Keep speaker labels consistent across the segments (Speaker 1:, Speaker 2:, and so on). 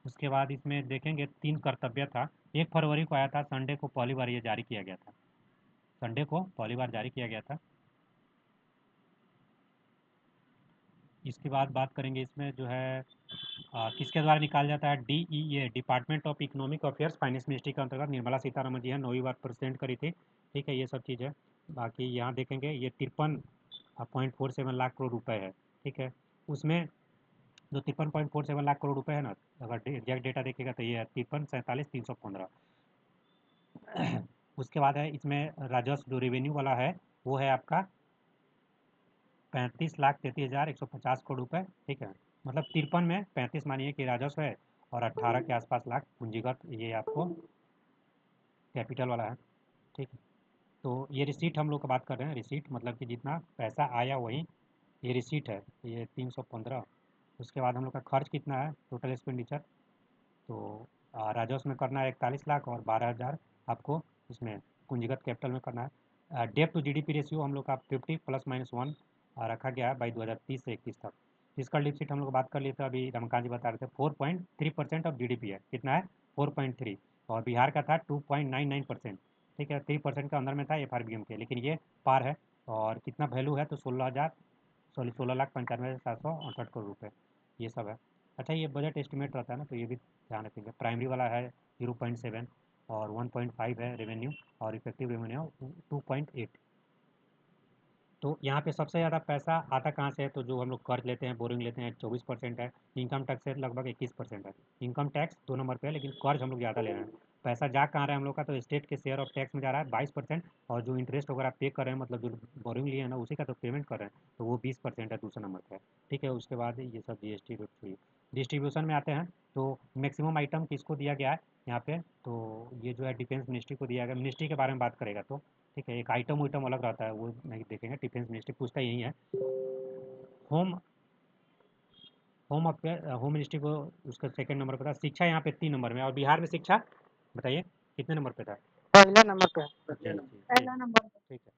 Speaker 1: उसके बाद इसमें देखेंगे 3 कर्तव्य था। 1 फरवरी को आया था, संडे को पहली बार ये जारी किया गया था। संडे को पहली बार जारी किया गया था। इसके बाद बात करेंगे इसमें जो है किसके द्वारा निकाला जाता है, DEA, department of economic affairs, finance ministry के अंतर्गत निर्मला सीतारमण जी हैं, 9वीं बार प्रेसिडेंट करी थी। ठीक है, ये सब चीज़ है। बाकी यहाँ देखेंगे ये 53.47 लाख करोड़ रुपए है। ठीक है, उसमें जो 53.47 लाख करोड़ रुपए है ना, अगर एग्जैक्ट डेटा देखेगा तो ये है 53, 47, 315। उसके बाद है इसमें राजस्व जो रेवेन्यू वाला है वो है आपका 35,33,150 करोड़ रुपए। ठीक है, मतलब 53 में 35 मानिए कि राजस्व है और 18 के आसपास लाख पूंजीगत ये आपको कैपिटल वाला है। ठीक है, तो ये रिसीट हम लोग का बात कर रहे हैं। रिसीट मतलब कि जितना पैसा आया वही ये रिसीट है, ये 315। उसके बाद हम लोग का खर्च कितना है, टोटल एक्सपेंडिचर, तो राजस्व में करना है 41 लाख और 12,000 आपको इसमें पूंजीगत कैपिटल में करना है। डेट टू जीडीपी रेशियो हम लोग का 50 ± 1 रखा गया है बाई 2030 से 31 तक। फिजिकल डिफिसिट हम लोग बात कर लिए थे, अभी रमकांत जी बता रहे थे 4.3% ऑफ जीडीपी है। कितना है, 4.3। और बिहार का था 2.99%। ठीक है, 3% का अंदर में था एफआरबीएम के, लेकिन ये पार है। और कितना वैल्यू है तो 16,95,768 करोड़ रुपये, ये सब है। अच्छा, ये बजट एस्टिमेट रहता है ना, तो ये भी ध्यान रखेंगे। प्राइमरी वाला है 0.7 और 1.5 है रेवेन्यू, और इफेक्टिव रेवेन्यू 2.8। तो यहाँ पे सबसे ज़्यादा पैसा आता कहाँ से है, तो जो हम लोग कर्ज लेते हैं, बोरिंग लेते हैं, 24% है। इनकम टैक्स से लगभग 21% है। इनकम टैक्स 2 नंबर पे है, लेकिन कर्ज हम लोग ज़्यादा ले रहे हैं। पैसा जा कहाँ रहा है हम लोग का, तो स्टेट के शेयर ऑफ टैक्स में जा रहा है 22%। और जो इंटरेस्ट वगैरह पे कर रहे हैं, मतलब जो बोरिंग लिए हैं ना, उसी का तो पेमेंट कर रहे हैं, तो वो 20% है, दूसरे नंबर पर है। ठीक है, उसके बाद ये सब GST हुई। डिस्ट्रीब्यूशन में आते हैं तो मैक्सिमम आइटम किसको दिया गया है यहाँ पे, तो ये जो है डिफेंस मिनिस्ट्री को दिया गया। मिनिस्ट्री के बारे में बात करेगा तो ठीक है, एक आइटम उइटम अलग रहता है, वो नहीं देखेंगे। डिफेंस मिनिस्ट्री पूछता यही है। Home home affair, home ministry को उसका सेकंड नंबर पे था। शिक्षा यहाँ पे 3 नंबर में, और बिहार में शिक्षा बताइए कितने नंबर पे था।
Speaker 2: पहला नंबर पे है।
Speaker 1: जी,
Speaker 2: पहला नंबर पे।
Speaker 1: ठीक है,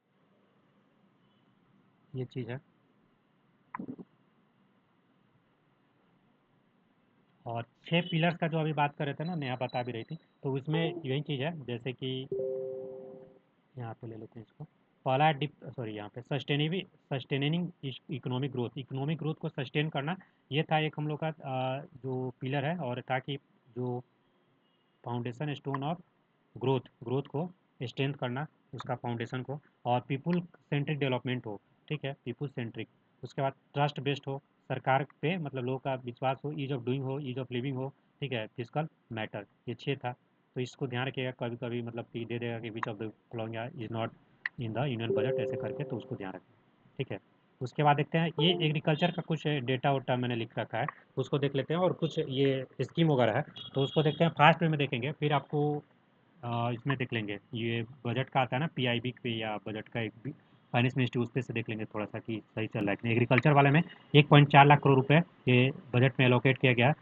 Speaker 1: ये चीज़ है। और 6 पिलर्स का जो अभी बात कर रहे थे ना, नेहा बता भी रही थी, तो उसमें यही चीज़ है। जैसे कि यहाँ पे ले लेते हैं इसको। पहला है सॉरी, यहाँ पे sustaining economic growth. Economic growth को सस्टेन करना, ये था एक हम लोग का जो पिलर है। और ताकि जो फाउंडेशन स्टोन ऑफ ग्रोथ को स्ट्रेंथ करना, उसका फाउंडेशन को। और पीपुल सेंट्रिक डेवलपमेंट हो। ठीक है, पीपुल सेंट्रिक। उसके बाद ट्रस्ट बेस्ड हो, सरकार पे मतलब लोगों का विश्वास हो, ईज ऑफ डूइंग हो, ईज ऑफ लिविंग हो। ठीक है, फिजिकल मैटर, ये 6 था। तो इसको ध्यान रखिएगा, कभी कभी मतलब कि दे देगा कि which of the following is not in the union budget, ऐसे करके, तो उसको ध्यान रखें। ठीक है, उसके बाद देखते हैं ये एग्रीकल्चर का कुछ डेटा वोटा मैंने लिख रखा है, उसको देख लेते हैं। और कुछ ये स्कीम वगैरह है, तो उसको देखते हैं। फास्ट वे में देखेंगे, फिर आपको इसमें देख लेंगे। ये बजट का आता है ना पीआईबी पे, या बजट का एक फाइनेंस मिनिस्ट्री, उस पे से देख लेंगे थोड़ा सा कि सही चल रहा है कि नहीं। एग्रीकल्चर वाले में 1.4 लाख करोड़ रुपए ये बजट में एलोकेट किया गया है।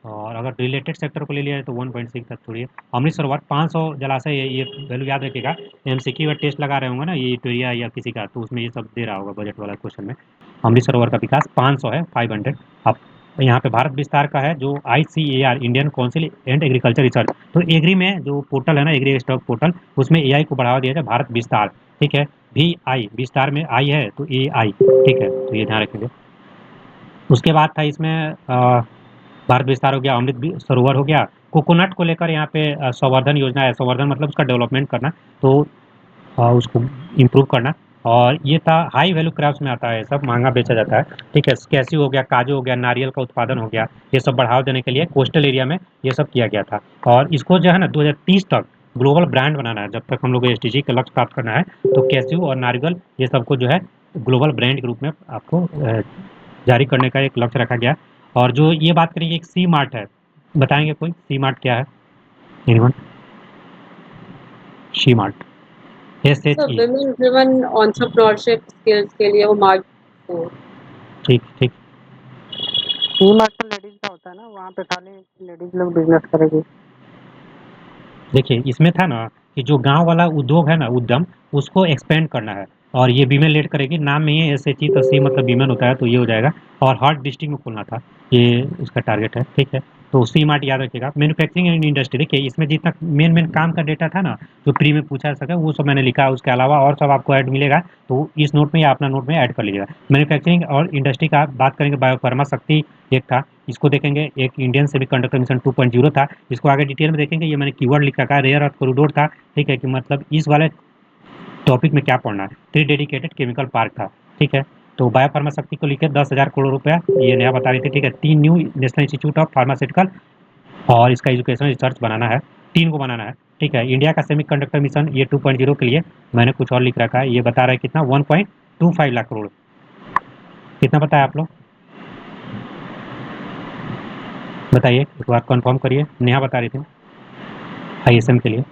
Speaker 1: और अगर रिलेटेड सेक्टर को ले लिया जाए तो 1.6 तक छोड़िए। अमृत सरोवर 500 जलाशय, ये वैल्यू याद रखिएगा। एमसीक्यू या टेस्ट लगा रहे होंगे ना, ये इटोरिया या किसी का, तो उसमें ये सब दे रहा होगा बजट वाला क्वेश्चन में। अमृत सरोवर का विकास 500 है, 500। अब यहाँ पे भारत विस्तार का है जो ICAR, Indian council and agriculture research. तो एग्री में जो पोर्टल है ना, एग्री स्टॉक पोर्टल, उसमें AI को बढ़ावा दिया जाए, भारत विस्तार। ठीक है, VI, विस्तार में आई है तो AI। ठीक है, तो ये ध्यान रखेंगे। उसके बाद था इसमें भारत विस्तार हो गया, अमृत सरोवर हो गया। कोकोनट को लेकर यहाँ पे संवर्धन योजना है। संवर्धन मतलब उसका डेवलपमेंट करना, तो उसको इम्प्रूव करना। और ये था हाई वैल्यू क्रॉप्स में आता है, सब महंगा बेचा जाता है। ठीक है, कैसी हो गया, काजू हो गया, नारियल का उत्पादन हो गया, ये सब बढ़ावा देने के लिए कोस्टल एरिया में ये सब किया गया था। और इसको जो है ना 2030 तक ग्लोबल ब्रांड बनाना है। जब तक हम लोग SDG का लक्ष्य प्राप्त करना है, तो कैस्यू और नारियल ये सबको जो है ग्लोबल ब्रांड के रूप में आपको जारी करने का एक लक्ष्य रखा गया। और जो ये बात करेंगे, एक सी मार्ट है, बताएंगे कोई सी मार्ट क्या है? Anyone? C mart,
Speaker 2: sir
Speaker 1: SHE।
Speaker 2: Women driven entrepreneurship skills के लिए वो मार्क को
Speaker 1: ठीक ठीक।
Speaker 2: ई मार्ट लेडीज का होता है ना, वहाँ पे खाली लेडीज लोग बिजनेस करेगी।
Speaker 1: देखिए, इसमें था ना कि जो गांव वाला उद्योग है ना, उद्यम, उसको एक्सपेंड करना है। और ये वीमेन लेड करेगी, नाम में ही SHE, तो सी मतलब वीमेन होता है, तो ये हो जाएगा। और हर डिस्ट्रिक्ट में खोलना था, ये उसका टारगेट है। ठीक है, तो सी मार्ट याद रखिएगा। मैन्युफैक्चरिंग इंडस्ट्री, देखिए इसमें जितना मेन मेन काम का डेटा था ना, जो प्री में पूछा जा सका, वो सब मैंने लिखा है। उसके अलावा और सब आपको ऐड मिलेगा, तो इस नोट में या अपना नोट में ऐड कर लीजिएगा। मैन्युफैक्चरिंग और इंडस्ट्री का बात करेंगे, बायोफार्मा शक्ति एक था, इसको देखेंगे। एक इंडियन सेमीकंडक्टर मिशन 2.0 था, इसको आगे डिटेल में देखेंगे। ये मैंने कीवर्ड लिख रखा है, रेयर अर्थ कॉरिडोर था, ठीक है, कि मतलब इस वाले टॉपिक में क्या पढ़ना है। थ्री डेडिकेटेड केमिकल पार्क था, ठीक है। तो बायोफार्मा शक्ति को लिखे 10,000 करोड़ रुपया, ये नया बता रही थी, ठीक है। 3 new national institute of pharmaceutical, और इसका एजुकेशन रिसर्च बनाना है, 3 को बनाना है, ठीक है। इंडिया का सेमीकंडक्टर मिशन ये 2.0 के लिए मैंने कुछ और लिख रखा है, ये बता रहा है कितना, 1.25 लाख करोड़। कितना बताया आप लोग, बताइए एक बार कंफर्म करिए। नेहा बता रही थी आईएसएम के लिए।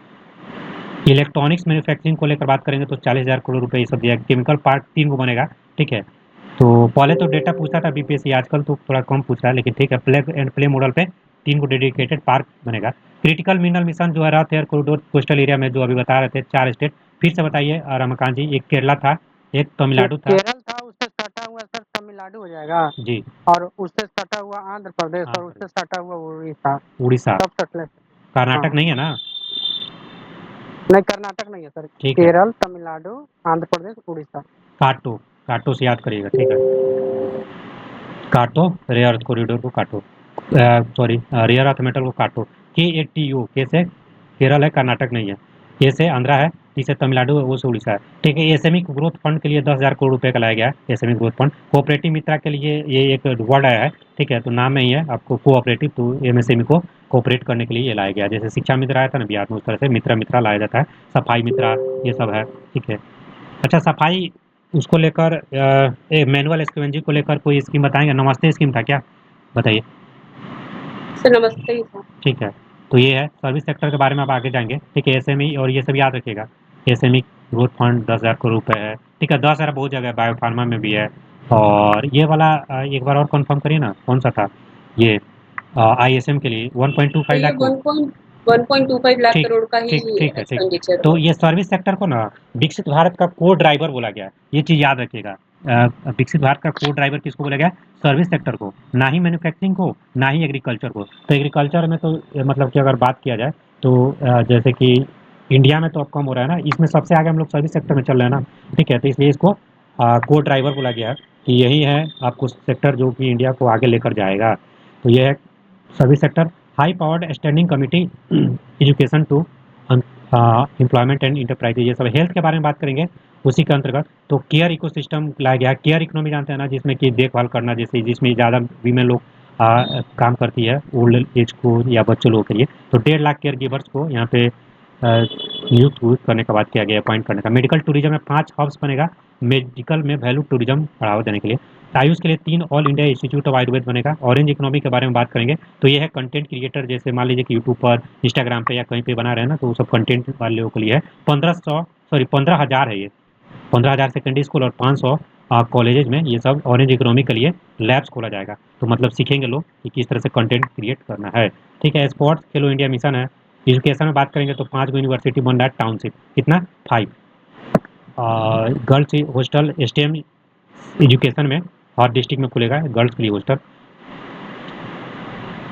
Speaker 1: इलेक्ट्रॉनिक्स मैन्युफैक्चरिंग को लेकर बात करेंगे तो 40,000 करोड़ रुपए ये सब दिया। केमिकल पार्क 3 को बनेगा, ठीक है। तो पहले तो डेटा पूछता था बीपीएससी, आजकल तो थोड़ा कम पूछ रहा है, लेकिन ठीक है। प्लेग एंड प्ले मॉडल पे 3 को डेडिकेटेड पार्क बनेगा। क्रिटिकल मिनरल मिशन जो है, earth air corridor coastal area में, जो अभी बता रहे थे 4 स्टेट, फिर से बताइए रमाकांत जी। एक केरला था, एक
Speaker 2: जो
Speaker 1: तमिलनाडु था।
Speaker 2: केरल था उससे सटा हुआ सर तमिलनाडु हो जाएगा,
Speaker 1: जी।
Speaker 2: और उससे सटा हुआ आंध्र प्रदेश, और
Speaker 1: आंध्र,
Speaker 2: उससे सटा हुआ उड़ीसा।
Speaker 1: उड़ीसा,
Speaker 2: सब सटले। हाँ,
Speaker 1: कर्नाटक नहीं है ना?
Speaker 2: नहीं कर्नाटक नहीं है सर,
Speaker 1: ठीक है।
Speaker 2: केरल, तमिलनाडु, आंध्र प्रदेश, उड़ीसा।
Speaker 1: काटो, काटो से याद करिएगा, ठीक है। काटो, रेयर अर्थ कॉरिडोर को काटो, सॉरी, रेयर अर्थ मेटल को काटो। KATO, के से केरल है, कर्नाटक नहीं है। ए से आंध्रा है, टी से तमिलनाडु है, ओ से उड़ीसा है, ठीक है। एसएमई ग्रोथ फंड के लिए 10,000 करोड़ रुपए का लाया गया है, एसएमई ग्रोथ फंड। कोऑपरेटिव मित्रा के लिए ये एक वर्ड आया है, ठीक है, तो नाम में ही है आपको कोऑपरेटिव, तो एमएसएमई को कोऑपरेट करने के लिए ये लाया गया। जैसे शिक्षा मित्र आया था ना बिहार में, उस तरह से मित्रा मित्रा लाया जाता है। सफाई मित्रा, ये सब है, ठीक है। अच्छा, सफाई उसको लेकर मैनुअल एसक्यूएनजी को लेकर कोई स्कीम बताएंगे? नमस्ते स्कीम था क्या, बताइए।
Speaker 3: सर नमस्ते ही था।
Speaker 1: ठीक है, तो ये है सर्विस सेक्टर के बारे में, आप आगे जाएंगे, ठीक है। एसएमई और ये सब याद रखिएगा। एसएमई ग्रोथ फंड 10,000 करोड़ रुपए है, ठीक है। 10,000 बहुत जगह है, बायोफार्मा में भी है। और ये वाला एक बार और कंफर्म करिए ना, कौन सा था ये, आईएसएम के लिए
Speaker 3: तो
Speaker 1: 1.25
Speaker 3: ये
Speaker 1: लाख करोड़।
Speaker 3: 1.25 लाख
Speaker 1: ठीक,
Speaker 3: करोड़ का ही
Speaker 1: ठीक, ठीक है, ठीक।
Speaker 3: एक्सपेंडिचर
Speaker 1: तो
Speaker 3: है।
Speaker 1: ये सर्विस सेक्टर को ना विकसित भारत का कोर ड्राइवर बोला गया है, ये चीज़ याद रखिएगा। विकसित भारत का कोर ड्राइवर किसको बोला गया? सर्विस सेक्टर को, ना ही मैन्युफैक्चरिंग को, ना ही एग्रीकल्चर को। तो एग्रीकल्चर में तो मतलब कि अगर बात किया जाए तो जैसे कि इंडिया में तो अब कम हो रहा है ना, इसमें सबसे आगे हम लोग सर्विस सेक्टर में चल रहे हैं ना, ठीक है। तो इसलिए इसको कोर ड्राइवर बोला गया है, कि यही है आपको सेक्टर जो कि इंडिया को आगे लेकर जाएगा। तो ये है service sector. High powered standing committee education to employment and enterprise, ये सब हेल्थ के बारे में बात करेंगे उसी के अंतर्गत। तो केयर इकोसिस्टम लाया गया। केयर इकोनॉमी जानते हैं ना, जिसमें कि देखभाल करना, जैसे जिसमें ज़्यादा वीमेन लोग काम करती है ओल्ड एज को या बच्चों लोगों के लिए। तो 1.5 लाख केयर गिवर्स को यहाँ पे नियुक्त करने का बात किया गया, अपॉइंट करने का। मेडिकल टूरिज्म में 5 हब्स बनेगा, मेडिकल में वैल्यू टूरिज्म बढ़ावा देने के लिए। आयुष के लिए 3 All India Institute of Ayurveda बनेगा। ऑरेंज इकोनॉमी के बारे में बात करेंगे तो ये है कंटेंट क्रिएटर, जैसे मान लीजिए कि यूट्यूब पर, इंस्टाग्राम पे या कहीं पे बना रहे हैं ना, तो वो सब कंटेंट वाले लोगों के लिए है। 15,000 है ये, 15,000 सेकेंडरी स्कूल और 500 कॉलेजेज में ये सब ऑरेंज इकोनॉमी के लिए लैब्स खोला जाएगा। तो मतलब सीखेंगे लोग कि किस तरह से कंटेंट क्रिएट करना है, ठीक है। स्पोर्ट्स खेलो इंडिया मिशन है। एजुकेशन में बात करेंगे तो 5 गो यूनिवर्सिटी बन रहा है टाउनशिप, कितना, 5। गर्ल्स हॉस्टल स्टेम एजुकेशन में और डिस्ट्रिक्ट में खुलेगा गर्ल्स के लिए हॉस्टल।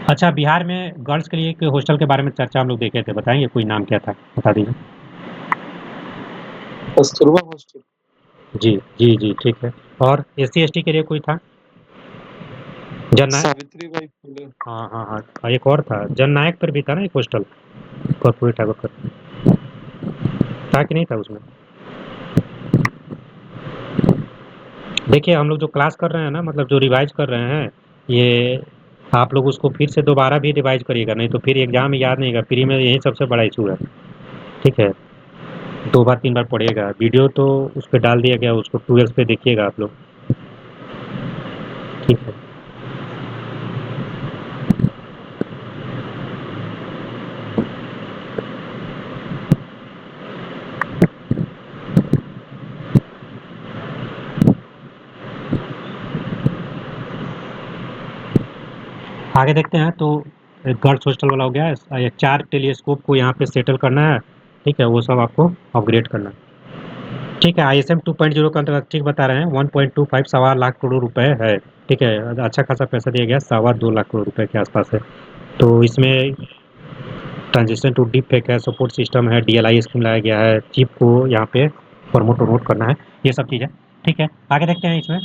Speaker 1: अच्छा, बिहार में गर्ल्स के लिए एक हॉस्टल के बारे में चर्चा हम लोग देखे थे, बताएंगे कोई नाम क्या था, बता दीजिए।
Speaker 4: कस्तूरबा हॉस्टल।
Speaker 1: जी, जी, जी, ठीक है। और SC ST के लिए कोई था? जननायक,
Speaker 4: सावित्रीबाई फुले।
Speaker 1: हाँ, हाँ, हाँ, एक और था जननायक पर भी था ना एक हॉस्टल, कर्पूरी ठाकुर पर था कि नहीं था उसमें? देखिए हम लोग जो क्लास कर रहे हैं ना, मतलब जो रिवाइज कर रहे हैं, ये आप लोग उसको फिर से दोबारा भी रिवाइज करिएगा, नहीं तो फिर एग्जाम में याद नहीं होगा। प्री में यही सबसे बड़ा इशू है, ठीक है। 2 बार 3 बार पढ़िएगा। वीडियो तो उस पर डाल दिया गया, उसको 2x पे देखिएगा आप लोग, ठीक है। आगे देखते हैं। तो गर्ल्स हॉस्टल वाला हो गया। ये 4 टेलीस्कोप को यहाँ पे सेटल करना है, ठीक है, वो सब आपको अपग्रेड करना है, ठीक है। ISM 2.0 का अंतर्गत ठीक बता रहे हैं, 1.25 सवा लाख करोड़ रुपए है, ठीक है। अच्छा खासा पैसा दिया गया, 2.25 लाख करोड़ रुपए के आसपास है। तो इसमें ट्रांजिशन टू डीप फेक है, सपोर्ट सिस्टम है, डीएलआई स्कीम लाया गया है, चिप को यहाँ पे प्रमोट करना है, ये सब चीज़ है। ठीक है, आगे देखते हैं। इसमें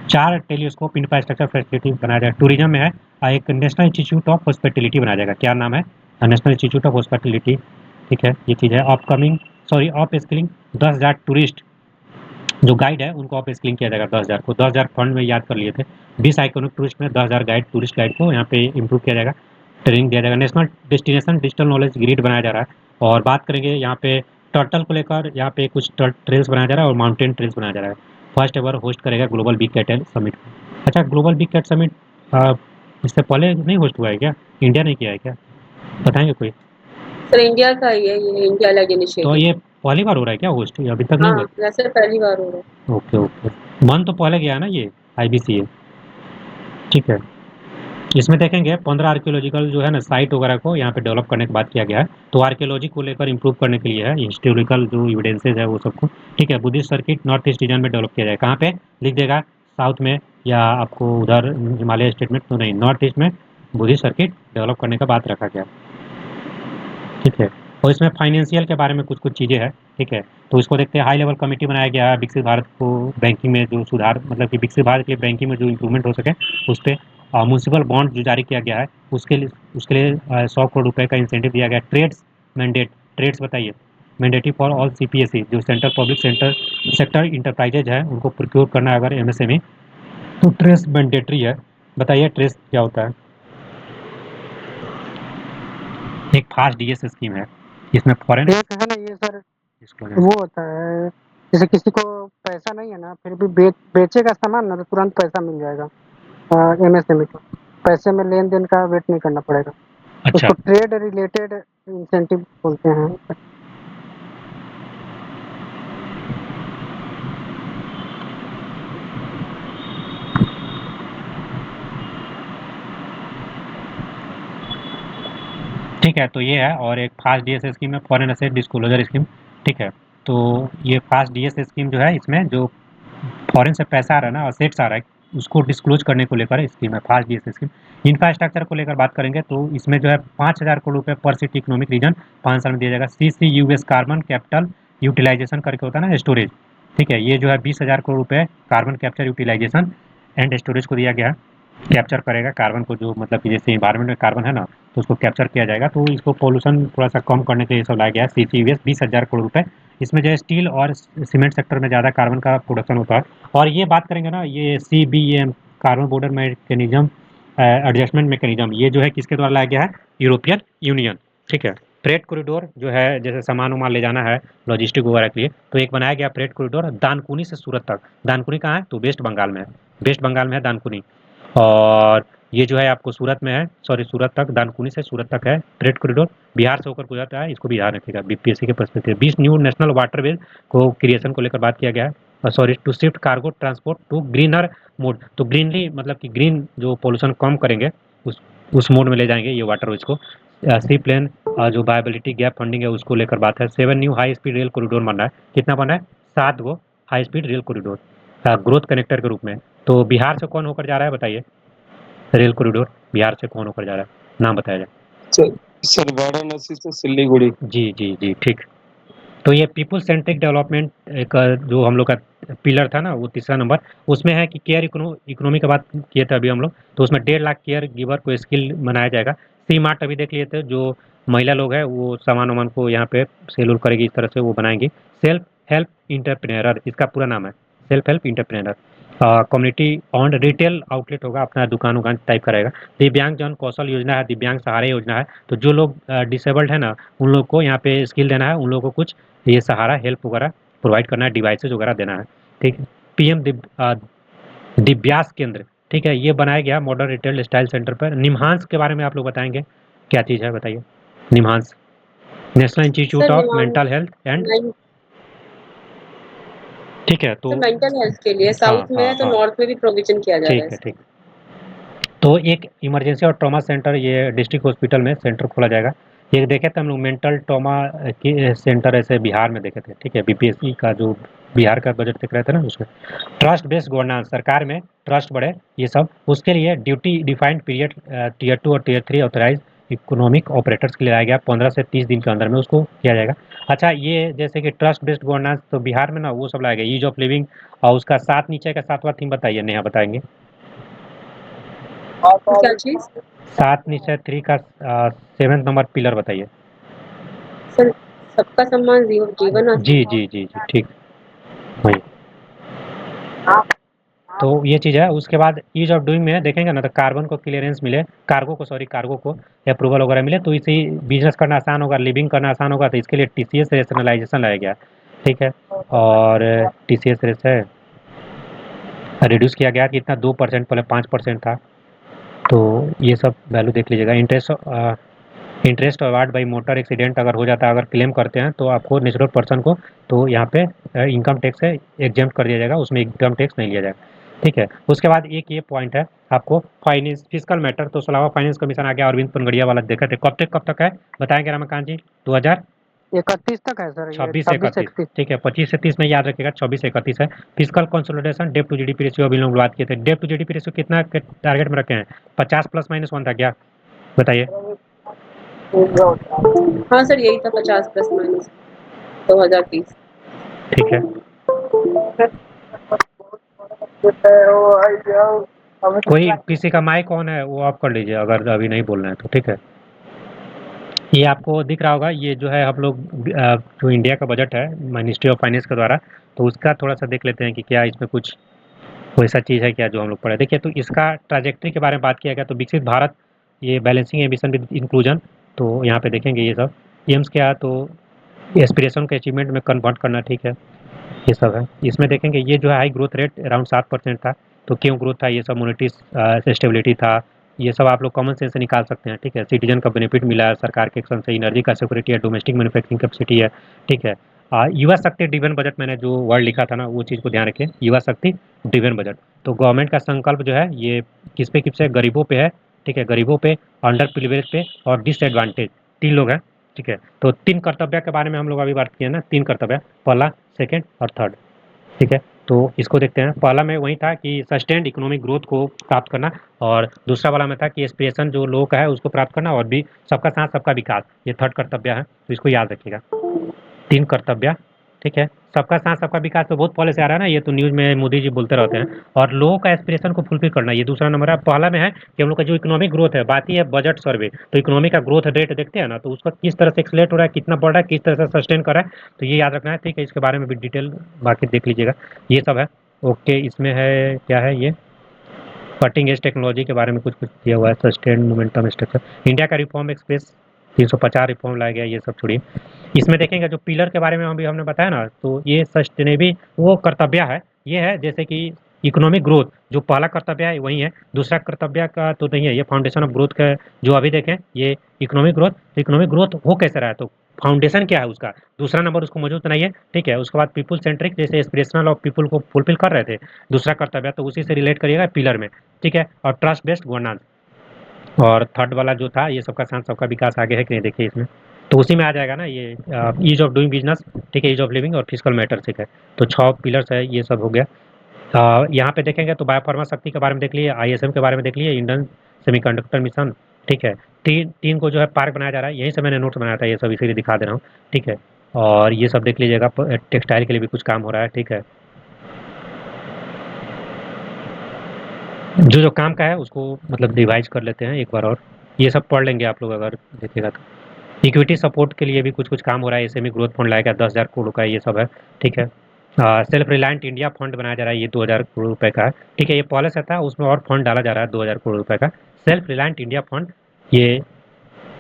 Speaker 1: 4 टेलीस्कोप इंफ्रास्ट्रक्चर फैसिलिटी बनाया जाएगा। टूरिज्म में है एक नेशनल इंस्टीट्यूट ऑफ हॉस्पिटैलिटी बनाया जाएगा। क्या नाम है? National institute of hospitality. ठीक है, ये चीज़ है। ऑफ स्किलिंग 10,000 टूरिस्ट जो गाइड है उनको ऑफ स्किलिंग किया जाएगा। 10,000 को 10,000 फंड में याद कर लिए थे। 20 आइकॉनिक टूरिस्ट में 10,000 टूरिस्ट गाइड को यहाँ पे इंप्रूव किया जाएगा, ट्रेनिंग दिया जाएगा। National destination digital knowledge grid बनाया जा रहा है। और बात करेंगे यहाँ पे टर्टल को लेकर, यहाँ पे कुछ ट्रेल्स बनाया जा रहा है और माउंटेन ट्रेल्स बनाया जा रहा है। फर्स्ट एवर होस्ट करेगा ग्लोबल बिग कैट समिट। अच्छा, ग्लोबल बिग कैट समिट इससे पहले नहीं होस्ट हुआ है क्या? इंडिया ने किया है क्या? बताएंगे कोई?
Speaker 3: सर इंडिया का ही है ये, इंडिया अलग
Speaker 1: तो
Speaker 3: इनिशिएटिव।
Speaker 1: ये पहली बार हो रहा है क्या होस्ट? अभी तक नहीं
Speaker 3: हाँ,
Speaker 1: हुआ?
Speaker 3: वैसे पहली बार हो रहा है।
Speaker 1: ओके ओके, मन तो पहले गया ना ये IBCA। ठीक है, इसमें देखेंगे 15 आर्कियोलॉजिकल जो है ना साइट वगैरह को यहाँ पे डेवलप करने की बात किया गया है। तो आर्कियोलॉजी को लेकर इंप्रूव करने के लिए है, हिस्टोरिकल जो एविडेंसेज है वो सबको। ठीक है, Buddhist circuit north east region में डेवलप किया जाएगा। कहाँ पे लिख देगा? साउथ में या आपको उधर हिमालय स्टेट में तो नहीं, नॉर्थ ईस्ट में बुद्धिस्ट सर्किट डेवलप करने का बात रखा गया। ठीक है, और इसमें फाइनेंशियल के बारे में कुछ कुछ चीज़ें हैं। ठीक है, तो इसको देखते हैं। हाई लेवल कमेटी बनाया गया है विकसित भारत को बैंकिंग में जो सुधार, मतलब कि विकसित भारत के लिए बैंकिंग में जो इम्प्रूवमेंट हो सके उस पर। म्यूनसिपल बॉन्ड जो जारी किया गया है उसके लिए 100 करोड़ रुपए का इंसेंटिव दिया गया है। ट्रेड्स बताइए। मैंडेटरी फॉर ऑल CPSE जो सेंटर पब्लिक सेक्टर इंटरप्राइजेज है उनको प्रोक्योर करना है अगर MSME, तो ट्रेस मैंडेटरी है। बताइए ट्रेस क्या होता है? एक फास्ट DS स्कीम है, इसमें फॉरेन
Speaker 2: एक है ना ये सर, वो होता है जैसे किसी को पैसा नहीं है ना, फिर भी बेचेगा सामान ना तो तुरंत पैसा मिल जाएगा। MSME को पैसे में लेन देन का वेट नहीं करना पड़ेगा।
Speaker 1: अच्छा,
Speaker 2: उसको ट्रेड रिलेटेड इंसेंटिव बोलते हैं।
Speaker 1: ठीक है, तो ये है। और एक फास्ट DS स्कीम है, फॉरेन असेट डिस्क्लोजर स्कीम। ठीक है, तो ये फास्ट DS स्कीम जो है इसमें जो फॉरेन से पैसा आ रहा है ना, असेट्स आ रहा है, उसको डिस्क्लोज करने को लेकर स्कीम है फास्ट DS स्कीम। इंफ्रास्ट्रक्चर को लेकर बात करेंगे तो इसमें जो है 5,000 करोड़ रुपए पर सिटी इकोनॉमिक रीजन 5 साल में दिया जाएगा। CCUS कार्बन कैपिटल यूटिलाइजेशन करके होता है ना, स्टोरेज। ठीक है, ये जो है 20,000 करोड़ रुपए carbon capture utilisation and storage को दिया गया है। कैप्चर करेगा कार्बन को, जो मतलब कि जैसे इन्वायरमेंट में कार्बन है ना, तो उसको कैप्चर किया जाएगा। तो इसको पोल्यूशन थोड़ा सा कम करने के लिए सब लाया गया है। CCUS 20,000 करोड़ रुपए। इसमें जो है स्टील और सीमेंट सेक्टर में ज़्यादा कार्बन का प्रोडक्शन होता है। और ये बात करेंगे ना, ये CBAM carbon border mechanism adjustment mechanism, ये जो है किसके द्वारा लाया गया है? European union. ठीक है, फ्रेट कॉरिडोर जो है जैसे सामान वामान ले जाना है लॉजिस्टिक वगैरह के लिए, तो एक बनाया गया फ्रेट कॉरिडोर दानकुनी से सूरत तक। दानकुनी कहाँ है? तो वेस्ट बंगाल में है। वेस्ट बंगाल में है दानकुनी। और ये जो है आपको सूरत में है, सॉरी सूरत तक, दानकुनी से सूरत तक है फ्रेट कॉरिडोर। बिहार से होकर गुजरता है, इसको भी ध्यान रखिएगा BPSC के पर्सपेक्टिव। 20 न्यू नेशनल वाटरवेज को क्रिएशन को लेकर बात किया गया है। Sorry, to shift cargo transport to greener mode. तो ग्रीनली मतलब कि ग्रीन जो पोल्यूशन कम करेंगे उस मोड में ले जाएंगे ये वाटरवेज को। सी प्लेन जो वायबिलिटी गैप फंडिंग है उसको लेकर बात है। 7 new high speed rail corridor बन रहा है। कितना बन रहा है? 7 go high speed rail corridor growth connector के रूप में। तो बिहार से कौन होकर जा रहा है बताइए? रेल कॉरिडोर बिहार से कौन होकर जा रहा है? नाम बताया जाए।
Speaker 4: सर वाराणसी से सिलीगुड़ी।
Speaker 1: जी जी जी, ठीक। तो ये पीपल सेंट्रिक डेवलपमेंट एक जो हम लोग का पिलर था ना, वो तीसरा नंबर, उसमें है कि केयर इकोनॉमी का बात किए थे अभी हम लोग। तो उसमें 1.5 लाख केयर गिवर को स्किल बनाया जाएगा। सी मार्ट अभी देख लिए थे, जो महिला लोग हैं वो सामान वामान को यहाँ पे सेल उल करेगी, इस तरह से वो बनाएंगी। सेल्फ हेल्प इंटरप्रेनर इसका पूरा नाम है, self help entrepreneur. Community on retail outlet होगा, अपना दुकान उकान टाइप करेगा। दिव्यांग जन कौशल योजना है, दिव्यांग सहारा योजना है। तो जो लोग डिसेबल्ड है ना, उन लोग को यहाँ पे स्किल देना है, उन लोगों को कुछ ये सहारा हेल्प वगैरह प्रोवाइड करना है, डिवाइसेज वगैरह देना है। ठीक है, PM दिव्यास केंद्र। ठीक है, ये बनाया गया मॉडर्न रिटेल स्टाइल सेंटर पर। निम्हांस के बारे में आप लोग बताएंगे क्या चीज़ है, बताइए। NIMHANS National Institute
Speaker 3: sir
Speaker 1: of
Speaker 3: निमान
Speaker 1: मेंटल हेल्थ एंड।
Speaker 3: नहीं,
Speaker 1: ठीक है, तो
Speaker 3: सर मेंटल हेल्थ के लिए
Speaker 1: हाँ
Speaker 3: साउथ में
Speaker 1: हाँ
Speaker 3: है तो
Speaker 1: हाँ,
Speaker 3: नॉर्थ में भी प्रोविजन किया जा रहा है
Speaker 1: ठीक है
Speaker 3: इसका।
Speaker 1: ठीक। तो एक इमरजेंसी और ट्रॉमा सेंटर ये डिस्ट्रिक्ट हॉस्पिटल में सेंटर खोला जाएगा। ये देखे थे हम लोग मेंटल ट्रॉमा के सेंटर ऐसे बिहार में देखे थे। ठीक है, BPSC का जो बिहार का बजट देख रहे थे ना उसमें। ट्रस्ट बेस्ड गवर्नेंस, सरकार में ट्रस्ट बढ़े ये सब, उसके लिए ड्यूटी डिफाइंड पीरियड टीयर 2 और टीयर 3 ऑथराइज इकोनॉमिक ऑपरेटर्स के लिए लाया गया, 15 से 30 दिन के अंदर में उसको किया जाएगा। अच्छा, ये जैसे कि ट्रस्ट बेस्ड गवर्नेंस तो बिहार में ना वो सब लाया गया, ईज ऑफ लिविंग, और उसका सात नीचे का सातवां थीम बताइए, नेहा बताएंगे।
Speaker 3: क्या चीज?
Speaker 1: सात नीचे 3 का 7th नंबर पिलर बताइए।
Speaker 3: सर, सबका सम्मान जीवन आसान।
Speaker 1: जी जी जी जी, ठीक, वही। तो ये चीज़ है। उसके बाद ईज ऑफ डूइंग में देखेंगे ना, तो कार्बन को क्लियरेंस मिले, कार्गो को अप्रूवल वगैरह मिले, तो इसे बिजनेस करना आसान होगा, लिविंग करना आसान होगा, तो इसके लिए टीसीएस रेशनलाइजेशन लाया गया, ठीक है। और टीसीएस रेस है रिड्यूस किया गया कि इतना 2%, पहले 5% था। तो ये सब वैल्यू देख लीजिएगा। Interest award by motor accident अगर हो जाता है, अगर क्लेम करते हैं तो आपको नेचुरल पर्सन को, तो यहाँ पे इनकम टैक्स से एग्जेम्प्ट कर दिया जाएगा, उसमें इनकम टैक्स नहीं लिया जाएगा, ठीक है। उसके बाद एक ये पॉइंट है आपको, फाइनेंस फिजिकल मैटर, तो सलावा फाइनेंस कमीशन आ गया, अरविंद पनगड़िया वाला देखा थे, कब तक है बताएंगे रमाकांत जी?
Speaker 2: 31 तक है सर, ये
Speaker 1: 2026 से
Speaker 2: 26
Speaker 1: 31,
Speaker 2: 31।
Speaker 1: ठीक है, 25 से 30 में याद रखिएगा, 24 से 31 है। Fiscal consolidation, debt to GDP ratio अभी लोग बात किए थे, डेट टू जीडीपी रेशियो कितना टारगेट में रखे हैं? 50 +- 1 था क्या, बताइए।
Speaker 3: हाँ सर, यही था 50 ± 2030।
Speaker 1: ठीक है, कोई किसी का माइक ऑन है वो ऑफ कर लीजिए अगर अभी नहीं बोल रहे हैं तो, ठीक है। ये आपको दिख रहा होगा, ये जो है हम लोग जो इंडिया का बजट है मिनिस्ट्री ऑफ फाइनेंस के द्वारा, तो उसका थोड़ा सा देख लेते हैं कि क्या इसमें कुछ वैसा चीज़ है क्या जो हम लोग पढ़े। देखिए, तो इसका ट्राजेक्ट्री के बारे में बात किया गया, तो विकसित भारत, ये बैलेंसिंग एम्बिशन विद इंक्लूजन, तो यहाँ पे देखेंगे ये सब एम्स क्या, तो एस्पिरेशन के अचीवमेंट में कन्वर्ट करना, ठीक है, ये सब है। इसमें देखेंगे ये जो है हाई ग्रोथ रेट अराउंड 7% था, तो क्यों ग्रोथ था, ये सब मॉनेटरी स्टेबिलिटी था, ये सब आप लोग कॉमन सेंस से निकाल सकते हैं, ठीक है। सिटीजन का बेनिफिट मिला है सरकार के एक्शन से, एनर्जी का सिक्योरिटी है, डोमेस्टिक मैन्युफैक्चरिंग कैपेसिटी है, ठीक है। युवा शक्ति ड्रिवन बजट, मैंने जो वर्ड लिखा था ना वो चीज़ को ध्यान रखें, युवा शक्ति ड्रिवन बजट। तो गवर्नमेंट का संकल्प जो है ये किस पे गरीबों पे है, ठीक है, गरीबों पे, अंडर प्रिविलेज पे और डिसएडवांटेज, 3 लोग हैं, ठीक है। तो 3 कर्तव्य के बारे में हम लोग अभी बात किए ना, 3 कर्तव्य, पहला, सेकंड और थर्ड, ठीक है। तो इसको देखते हैं। पहला में वही था कि सस्टेन्ड इकोनॉमिक ग्रोथ को प्राप्त करना, और दूसरा वाला में था कि एस्पिरेशन जो लोगों का है उसको प्राप्त करना, और भी सबका साथ सबका विकास, ये थर्ड कर्तव्य है, तो इसको याद रखिएगा। 3 कर्तव्य, ठीक है। सबका साथ सबका विकास तो बहुत पहले से आ रहा है ना, ये तो न्यूज़ में मोदी जी बोलते रहते हैं। और लोगों का एस्पिरेशन को फुलफिल करना, ये दूसरा नंबर है। पहला में है कि हम लोग का जो इकोनॉमिक ग्रोथ है, बात ही है बजट सर्वे, तो इकोनॉमी का ग्रोथ रेट देखते हैं ना, तो उसका किस तरह से एक्सलेट हो रहा है, कितना बढ़ रहा है, किस तरह से सस्टेन कर रहा है, तो ये याद रखना है, ठीक है। इसके बारे में भी डिटेल बाकी देख लीजिएगा, ये सब है। ओके, इसमें है क्या है, ये कटिंग एज टेक्नोलॉजी के बारे में कुछ कुछ दिया हुआ है, सस्टेन मोमेंटम स्ट्रक्चर, इंडिया का रिफॉर्म एक्सप्रेस, 350 रिफॉर्म लाया गया, ये सब छोड़िए। इसमें देखेंगे जो पिलर के बारे में अभी हमने बताया ना, तो ये सस्टेनेबल वो कर्तव्य है, ये है जैसे कि इकोनॉमिक ग्रोथ, जो पहला कर्तव्य है वही है, दूसरा कर्तव्य का तो नहीं है, ये फाउंडेशन ऑफ ग्रोथ का जो अभी देखें, ये इकोनॉमिक ग्रोथ, तो इकोनॉमिक ग्रोथ हो कैसे रहा है, तो फाउंडेशन क्या है उसका, दूसरा नंबर उसको मौजूद नहीं है, ठीक है। उसके बाद पीपुल सेंट्रिक, जैसे एस्पिरेशनल ऑफ पीपुल को फुलफिल कर रहे थे, दूसरा कर्तव्य, तो उसी से रिलेट करिएगा पिलर में, ठीक है। और ट्रस्ट बेस्ड गवर्नेंस, और थर्ड वाला जो था ये सबका साथ सबका विकास आगे है कि नहीं, देखिए इसमें, तो उसी में आ जाएगा ना ये ईज ऑफ डूइंग बिजनेस, ठीक है, ईज ऑफ लिविंग और फिजिकल मैटर, ठीक है। तो 6 पिलर्स है, ये सब हो गया। यहाँ पे देखेंगे तो बायोफार्मा शक्ति के बारे में देख लिए, आईएसएम के बारे में देख लिए, इंडियन सेमीकंडक्टर मिशन, ठीक है। तीन तीन को जो है पार्क बनाया जा रहा है, यहीं से मैंने नोट्स बनाया था, ये सब इसीलिए दिखा दे रहा हूँ, ठीक है। और ये सब देख लीजिएगा, टेक्सटाइल के लिए भी कुछ काम हो रहा है, ठीक है। जो जो काम का है उसको मतलब रिवाइज कर लेते हैं एक बार, और ये सब पढ़ लेंगे आप लोग अगर देखिएगा तो। इक्विटी सपोर्ट के लिए भी कुछ कुछ काम हो रहा है, एसएमई ग्रोथ फंड लाएगा 10,000 करोड़ का, ये सब है, ठीक है। सेल्फ रिलायंट इंडिया फंड बनाया जा रहा है, ये 2,000 करोड़ रुपए का है, ठीक है। ये पहले से था, उसमें और फंड डाला जा रहा है 2,000 करोड़ रुपए का, सेल्फ रिलायंट इंडिया फंड, ये,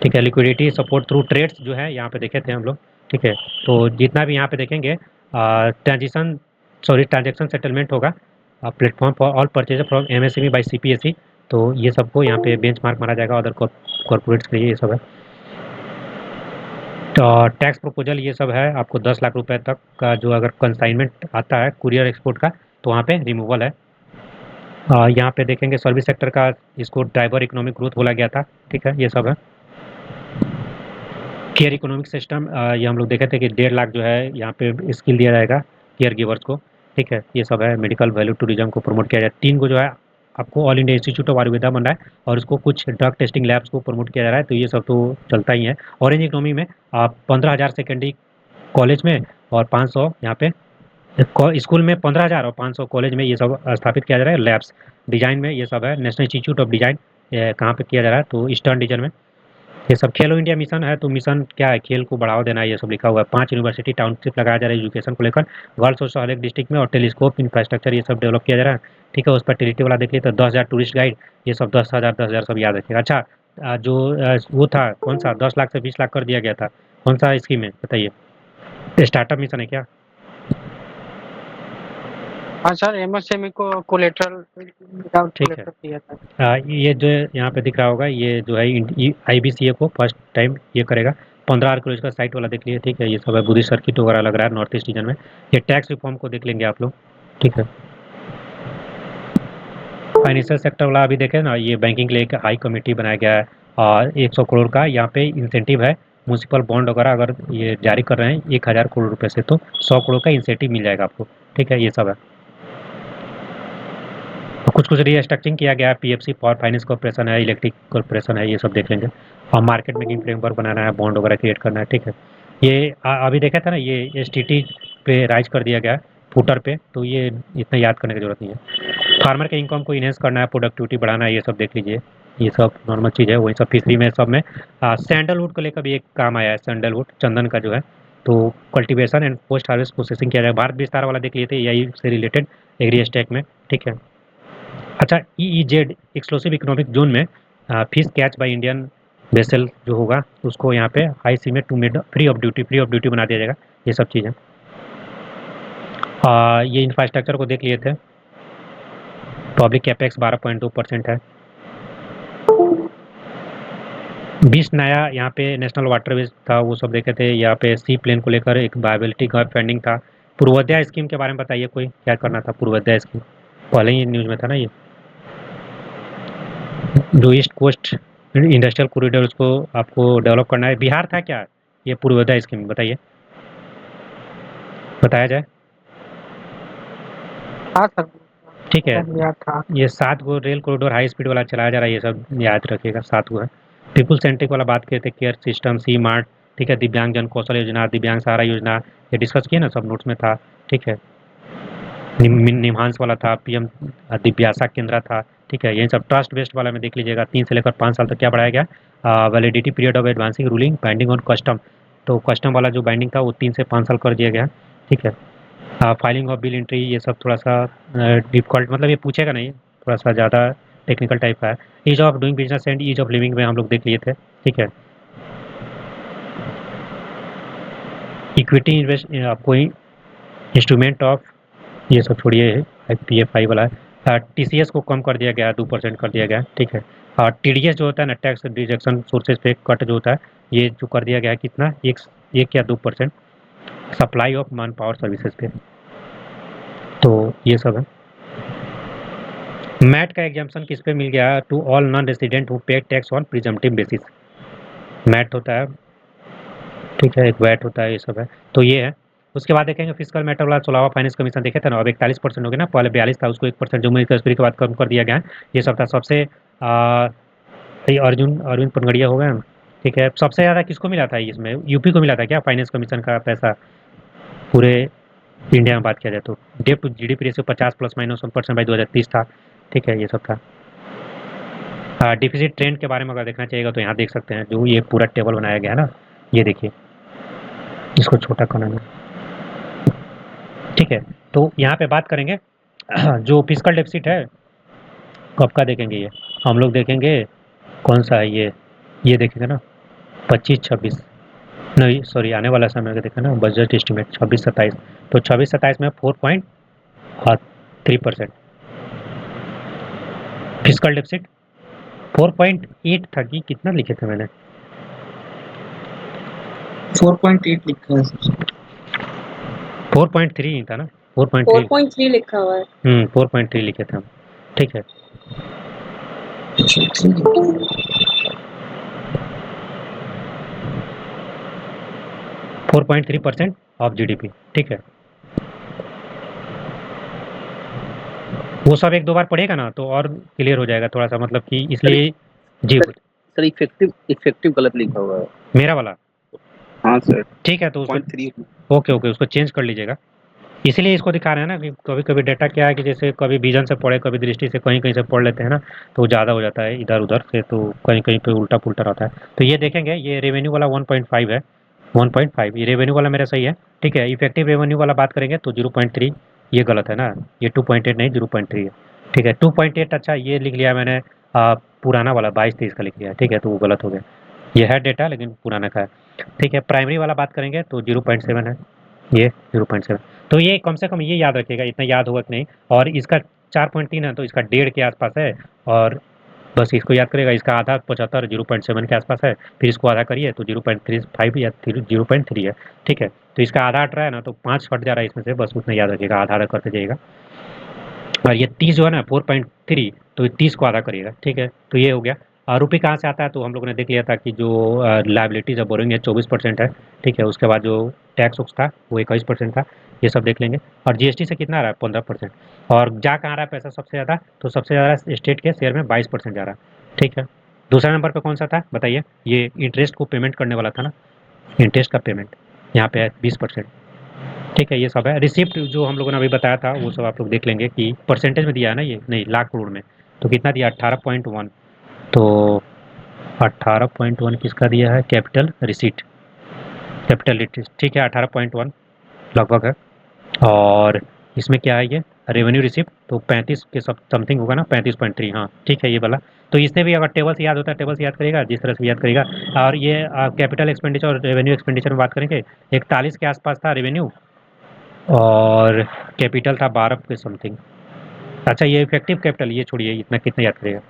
Speaker 1: ठीक है। लिक्विडिटी सपोर्ट थ्रू ट्रेड्स जो है यहाँ पे देखे थे हम लोग, ठीक है। तो जितना भी यहाँ पे देखेंगे ट्रांजेक्शन सेटलमेंट होगा, platform for all purchase from MSME by CPSE, तो ये सबको यहाँ पे बेंचमार्क मारा जाएगा अदर कॉर्पोरेट्स के लिए, ये सब है। तो टैक्स प्रपोजल ये सब है, आपको 10 लाख रुपए तक का जो अगर कंसाइनमेंट आता है कुरियर एक्सपोर्ट का, तो वहाँ पे रिमूवल है। यहाँ पे देखेंगे सर्विस सेक्टर का, इसको ड्राइवर इकोनॉमिक ग्रोथ बोला गया था, ठीक है, ये सब है। केयर इकोनॉमिक सिस्टम, ये हम लोग देखे थे कि 1.5 लाख जो है यहाँ पे स्किल दिया जाएगा, केयर गिवर्स को, ठीक है। ये सब है, मेडिकल वैल्यू टूरिज्म को प्रमोट किया जाए। 3 को जो है आपको all India Institute of Ayurveda बन रहा है और उसको कुछ ड्रग टेस्टिंग लैब्स को प्रमोट किया जा रहा है, तो ये सब तो चलता ही है। ऑरेंज इकोनॉमी में आप 15,000 सेकेंडरी कॉलेज में और 500 यहाँ पे स्कूल में 15,000 और 500 कॉलेज में ये सब स्थापित किया जा रहा है। लैब्स डिजाइन में ये सब है, नेशनल इंस्टीट्यूट ऑफ डिजाइन कहाँ पे किया जा रहा है, तो ईस्टर्न रीजन में। ये सब खेलो इंडिया मिशन है, तो मिशन क्या है, खेल को बढ़ावा देना है, ये सब लिखा हुआ है। 5 यूनिवर्सिटी टाउनशिप लगाया जा रहा है एजुकेशन को लेकर, गर्ल्स हॉस्टल हर एक डिस्ट्रिक्ट में, और टेलीस्कोप इंफ्रास्ट्रक्चर ये सब डेवलप किया जा रहा है, ठीक है। उस पर टेरिटी वाला देखिए तो 10,000 टूरिस्ट गाइड, ये सब 10,000 सब याद रखिएगा। अच्छा, जो वो था कौन सा 10 लाख से 20 लाख कर दिया गया था, कौन सा स्कीम है बताइए, स्टार्टअप मिशन है क्या?
Speaker 2: हाँ सर, एमएसएमई को कोलेटरल विदाउट
Speaker 1: ठीक है।
Speaker 2: कोलेटरल दिया था।
Speaker 1: ये जो यहाँ पे दिख रहा होगा, ये जो है IBCA को फर्स्ट टाइम ये करेगा। 15 आर्कियोलॉजी का साइट वाला देख लीजिए, ठीक है। ये सब है, बुद्धिस्ट सर्किट वगैरह लग रहा है नॉर्थ ईस्ट रीजन में। ये टैक्स रिफॉर्म को देख लेंगे आप लोग, ठीक है। फाइनेंशियल सेक्टर वाला अभी देखें ना, ये बैंकिंग के लिए एक हाई कमेटी बनाया गया है, और 100 करोड़ का यहाँ पे इंसेंटिव है। म्यूनसिपल बॉन्ड वगैरह अगर ये जारी कर रहे हैं 1,000 करोड़ रुपए से, तो 100 करोड़ का इंसेंटिव मिल जाएगा आपको, ठीक है। ये सब है। कुछ कुछ रीस्ट्रक्चरिंग किया गया है, PFC पावर फाइनेंस कॉर्पोरेशन है, इलेक्ट्रिक कॉर्पोरेशन है, ये सब देख लेंगे। और मार्केट मेकिंग फ्रेमवर्क बनाना है, बॉन्ड वगैरह क्रिएट करना है, ठीक है। ये अभी देखा था ना, ये STT पे राइज कर दिया गया है, फुटर पे, तो ये इतना याद करने की जरूरत नहीं है। फार्मर के इनकम को इनहेंस करना है, प्रोडक्टिविटी बढ़ाना है, ये सब देख लीजिए। ये सब नॉर्मल चीज़ है, वही सब फिशरी में सब में। सैंडलवुड को लेकर भी एक काम आया है, सैंडलवुड चंदन का जो है, तो cultivation and post harvest processing किया जाए। भारत विस्तार वाला देख लिए थे, यही से रिलेटेड एग्री स्टैक में, ठीक है। अच्छा, EEZ एक्सक्लूसिव इकोनॉमिक जोन में fish catch by Indian vessel जो होगा, उसको यहाँ पे हाई सी में 2 मिनट फ्री ऑफ ड्यूटी बना दिया जाएगा। ये सब चीज़ें, ये इंफ्रास्ट्रक्चर को देख लिए थे। पब्लिक कैपेक्स 12.2% है। 20 नया यहाँ पे नेशनल वाटरवेज था, वो सब देखे थे। यहाँ पे सी प्लेन को लेकर एक वायबिलिटी का फंडिंग था। पूर्वोदय स्कीम के बारे में बताइए, कोई क्या करना था पूर्वोदय स्कीम, पहले ही न्यूज में था ना ये, जो ईस्ट कोस्ट इंडस्ट्रियल कॉरिडोर उसको आपको डेवलप करना है। बिहार था क्या ये पूर्वोदय स्कीम, बताइए, बताया जाए।
Speaker 2: हाँ सर,
Speaker 1: ठीक है।
Speaker 2: याद था।
Speaker 1: ये 7 गो रेल कॉरिडोर हाई स्पीड वाला चलाया जा रहा है, ये सब याद रखिएगा, 7 गो है। पीपुल सेंट्रिक वाला बात किए थे, केयर सिस्टम, सी मार्ट, ठीक है। दिव्यांग जन कौशल योजना, दिव्यांग सहारा योजना, ये डिस्कस किए ना, सब नोट्स में था, ठीक है। निम्हांस वाला था, PM दिव्यासा केंद्र था, ठीक है। यही सब ट्रस्ट बेस्ड वाला में देख लीजिएगा, 3 से लेकर 5 साल तक क्या बढ़ाया गया, validity period of advancing ruling binding on custom, तो कस्टम वाला जो बाइंडिंग था वो 3 से 5 साल कर दिया गया, ठीक है। फाइलिंग ऑफ बिल एंट्री, ये सब थोड़ा सा डिफिकल्ट, मतलब ये पूछेगा नहीं, थोड़ा सा ज़्यादा टेक्निकल टाइप का है। Ease of doing business and ease of living में हम लोग देख लिए थे, ठीक है। इक्विटी इन्वेस्ट आपको इंस्ट्रूमेंट ऑफ, ये सब छोड़िए, PFI वाला है। TCS को कम कर दिया गया, 2% कर दिया गया, ठीक है। और TDS जो होता है ना, टैक्स डिडक्शन सोर्सेज पे कट जो होता है, ये जो कर दिया गया है कितना, 1 या 2% supply of man power services पे, तो ये सब है। मैट का एग्जाम्पशन किस पे मिल गया, to all non resident who pay tax on presumptive basis. MAT होता है, ठीक है, एक वैट होता है, ये सब है, तो ये है। उसके बाद देखेंगे फिजिकल मैटर वाला 16वां फाइनेंस कमीशन देखे थे ना, अब 41% हो गया ना, पहले 42 था, उसको 1% जम्मू कश्मीर के बाद कम कर दिया गया है। ये सब था सबसे ये अरविंद पनगड़िया हो गया, ठीक है। सबसे ज़्यादा किसको मिला था इसमें, यूपी को मिला था क्या फाइनेंस कमीशन का पैसा, पूरे इंडिया में बात किया जाए तो। Debt to GDP ratio 50 ±1% by 2030 था, ठीक है। ये सब था। डिफिसिट ट्रेंड के बारे में अगर देखना चाहिएगा तो यहाँ देख सकते हैं, जो ये पूरा टेबल बनाया गया है ना, ये देखिए, इसको छोटा करना है, ठीक है। तो यहाँ पे बात करेंगे जो फिजिकल डेफिसिट है, कब का देखेंगे ये, हम लोग देखेंगे कौन सा है ये देखेंगे ना, 25-26, नहीं सॉरी, आने वाला समय का देखा ना, बजट एस्टिमेट 26-27, तो 26-27 में 4.3% फिजिकल डेफिसिट। 4.8 था कि कितना लिखे थे मैंने,
Speaker 5: 4.8 लिखा है सर।
Speaker 1: 4.3 ही था ना, 4.3,
Speaker 3: 4.3 लिखा हुआ है।
Speaker 1: 4.3 लिखे थे हम, ठीक है। 4.3% ऑफ GDP, ठीक है। वो सब एक दो बार पढ़ेगा ना तो और क्लियर हो जाएगा थोड़ा सा, मतलब कि इसलिए जी
Speaker 6: सर इफेक्टिव गलत लिखा हुआ है।
Speaker 1: मेरा वाला
Speaker 6: हाँ सर,
Speaker 1: ठीक है, तो उसको
Speaker 6: 0.3
Speaker 1: ओके ओके उसको चेंज कर लीजिएगा। इसीलिए इसको दिखा रहे हैं ना कि कभी कभी डेटा क्या है कि जैसे कभी विजन से पढ़े, कभी दृष्टि से कहीं कहीं से पढ़ लेते हैं ना, तो ज़्यादा हो जाता है इधर उधर से, तो कहीं कहीं पे उल्टा पुल्टा रहता है। तो ये देखेंगे, ये रेवेन्यू वाला 1.5 है, 1.5 ये रेवेन्यू वाला मेरा सही है। ठीक है, इफेक्टिव रेवेन्यू वाला बात करेंगे तो 0.3 ये गलत है ना, ये 2.8 नहीं 0.3 है। ठीक है 2.8, अच्छा ये लिख लिया मैंने, पुराना वाला 22-23 का लिख लिया, ठीक है तो वो गलत हो गया। ये है डेटा लेकिन पुराना का है। ठीक है, प्राइमरी वाला बात करेंगे तो 0.7 है, ये 0.7। तो ये कम से कम ये याद रखिएगा, इतना याद होगा कि नहीं। और इसका 4.3 है तो इसका 1.5 के आसपास है, और बस इसको याद करिएगा। इसका आधा 75 0.7 के आसपास है, फिर इसको आधा करिए तो 0.35 या 0.3 है। ठीक है, तो इसका आधा हट रहा है ना, तो 5 हट जा रहा है इसमें से, बस उतना याद रखिएगा, आधा आधा करते जाइएगा। और ये 30 जो है ना 4.3, तो 30 को आधा करिएगा। ठीक है, तो ये हो गया। रुपये कहाँ से आता है, तो हम लोगों ने देख लिया था कि जो लाइबिलिटीज है बोरिंग है 24% है। ठीक है, उसके बाद जो टैक्स वक्स था वो 21% था, ये सब देख लेंगे। और जीएसटी से कितना आ रहा है, 15%। और जा कहाँ रहा है पैसा सबसे ज़्यादा, तो सबसे ज़्यादा स्टेट के शेयर में 22% जा रहा है। ठीक है, दूसरा नंबर पर कौन सा था बताइए, ये इंटरेस्ट को पेमेंट करने वाला था ना, इंटरेस्ट का पेमेंट यहाँ पे है 20%। ठीक है, ये सब है। रिसिप्ट जो हम लोगों ने अभी बताया था वो सब आप लोग देख लेंगे कि परसेंटेज में दिया है ना, ये नहीं लाख करोड़ में, तो कितना दिया 18.1। तो 18.1 किसका दिया है, कैपिटल रिसीट, कैपिटल रिसीट। ठीक है 18.1 लगभग है। और इसमें क्या है, ये रेवेन्यू रिसिप्ट तो 35 के सब समथिंग होगा ना, 35.3, हाँ ठीक है ये वाला। तो इससे भी अगर टेबल से याद होता है, टेबल से याद करेगा जिस तरह से याद करेगा। और ये कैपिटल एक्सपेंडिचर और रेवेन्यू एक्सपेंडिचर में बात करेंगे, 41 के आसपास था रेवेन्यू, और कैपिटल था 12 के समथिंग। अच्छा ये इफेक्टिव कैपिटल ये छोड़िए, इतना कितना याद करेगा,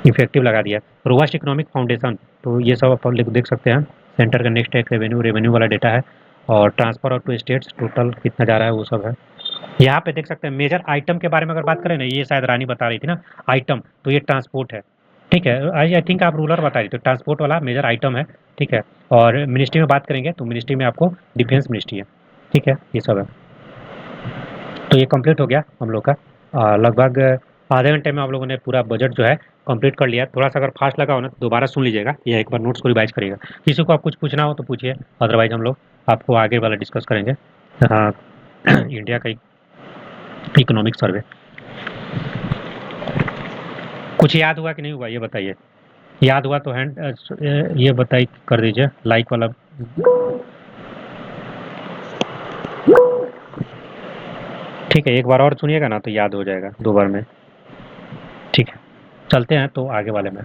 Speaker 1: इफेक्टिव लगा दिया। रोबस्ट इकोनॉमिक फाउंडेशन, तो ये सब आप देख सकते हैं, सेंटर का नेक्स्ट टैक्स रेवेन्यू, रेवेन्यू वाला डेटा है। और ट्रांसफर और टू स्टेट्स टोटल कितना जा रहा है वो सब है। यहाँ पे देख सकते हैं मेजर आइटम के बारे में अगर बात करें ना, ये शायद रानी बता रही थी ना आइटम, तो ये ट्रांसपोर्ट है। ठीक है, आई थिंक आप रूलर बता रही थी, ट्रांसपोर्ट वाला मेजर आइटम है। ठीक है, और मिनिस्ट्री में बात करेंगे तो मिनिस्ट्री में आपको डिफेंस मिनिस्ट्री है। ठीक है, ये सब है। तो ये कंप्लीट हो गया हम लोग का। लगभग आधे घंटे में हम लोगों ने पूरा बजट जो है कंप्लीट कर लिया। थोड़ा सा अगर फास्ट लगा हो ना तो दोबारा सुन लीजिएगा या एक बार नोट्स को रिवाइज करिएगा। किसी को आप कुछ पूछना हो तो पूछिए, अदरवाइज हम लोग आपको आगे वाला डिस्कस करेंगे। इंडिया का इकोनॉमिक सर्वे कुछ याद हुआ कि नहीं हुआ ये बताइए, याद हुआ तो हैंड ये बताइए, कर दीजिए लाइक वाला। ठीक है, एक बार और सुनिएगा ना तो याद हो जाएगा 2 बार में। ठीक है, चलते हैं तो आगे वाले में।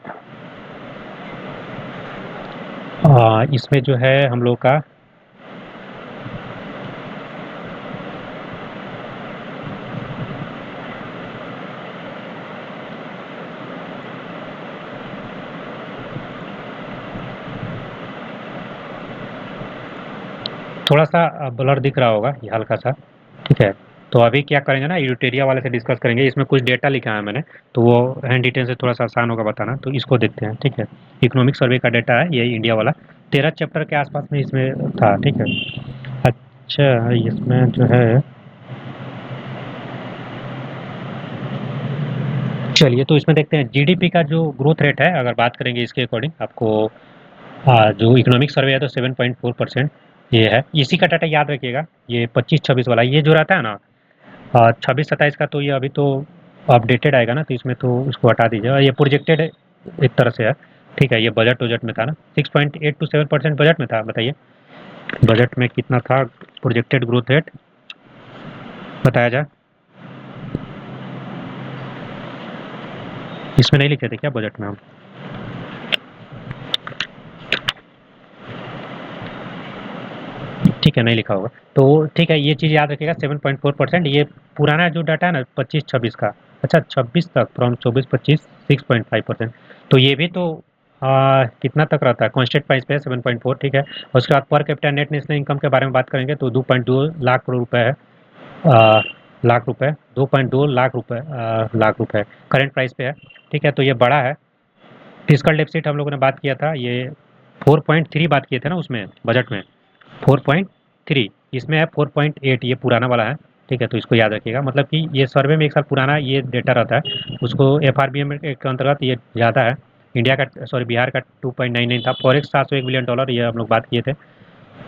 Speaker 1: इसमें जो है हम लोग का थोड़ा सा ब्लर दिख रहा होगा ये हल्का सा। ठीक है, तो अभी क्या करेंगे ना, यूटेरिया वाले से डिस्कस करेंगे। इसमें कुछ डेटा लिखा है मैंने, तो वो हैंड डिटेल से थोड़ा सा आसान होगा बताना, तो इसको देखते हैं। ठीक है, इकोनॉमिक सर्वे का डेटा है ये इंडिया वाला, 13 चैप्टर के आसपास में इसमें था। ठीक है, अच्छा इसमें जो है, चलिए तो इसमें देखते हैं जीडीपी का जो ग्रोथ रेट है, अगर बात करेंगे इसके अकॉर्डिंग आपको, जो इकोनॉमिक सर्वे है तो 7.4% ये है। इसी का डाटा याद रखिएगा, ये 25-26 वाला ये जो रहता है ना, 26-27 का तो ये अभी तो अपडेटेड आएगा ना, तो इसमें तो उसको हटा दीजिए। और ये प्रोजेक्टेड एक तरह से है। ठीक है, ये बजट वजट में था ना, 6.8 to 7% बजट में था। बताइए बजट में कितना था प्रोजेक्टेड ग्रोथ रेट, बताया जाए। इसमें नहीं लिखे थे क्या बजट में हम, ठीक है नहीं लिखा होगा तो ठीक है, ये चीज़ याद रखिएगा 7.4%। ये पुराना जो डाटा है ना 25-26 का, अच्छा 26 तक, फ्रॉम 24-25 6.5%। तो ये भी तो कितना तक रहता है, कॉन्स्टेंट प्राइस पे है 7.4। ठीक है, उसके बाद per capita net national income के बारे में बात करेंगे तो 2.2 लाख करोड़ रुपए है, लाख रुपए, 2.2 लाख रुपए, लाख रुपए करेंट प्राइस पे है। ठीक है, तो ये बड़ा है। फिजिकल डेफिसिट हम लोगों ने बात किया था, ये 4.3 बात किए थे ना उसमें बजट में, 4.3, इसमें है 4.8, ये पुराना वाला है। ठीक है, तो इसको याद रखिएगा। मतलब कि ये सर्वे में एक साल पुराना ये डेटा रहता है, उसको FRBM के अंतर्गत ये ज़्यादा है। इंडिया का सॉरी बिहार का 2.99 था। फॉरेक्स $701 बिलियन, ये हम लोग बात किए थे।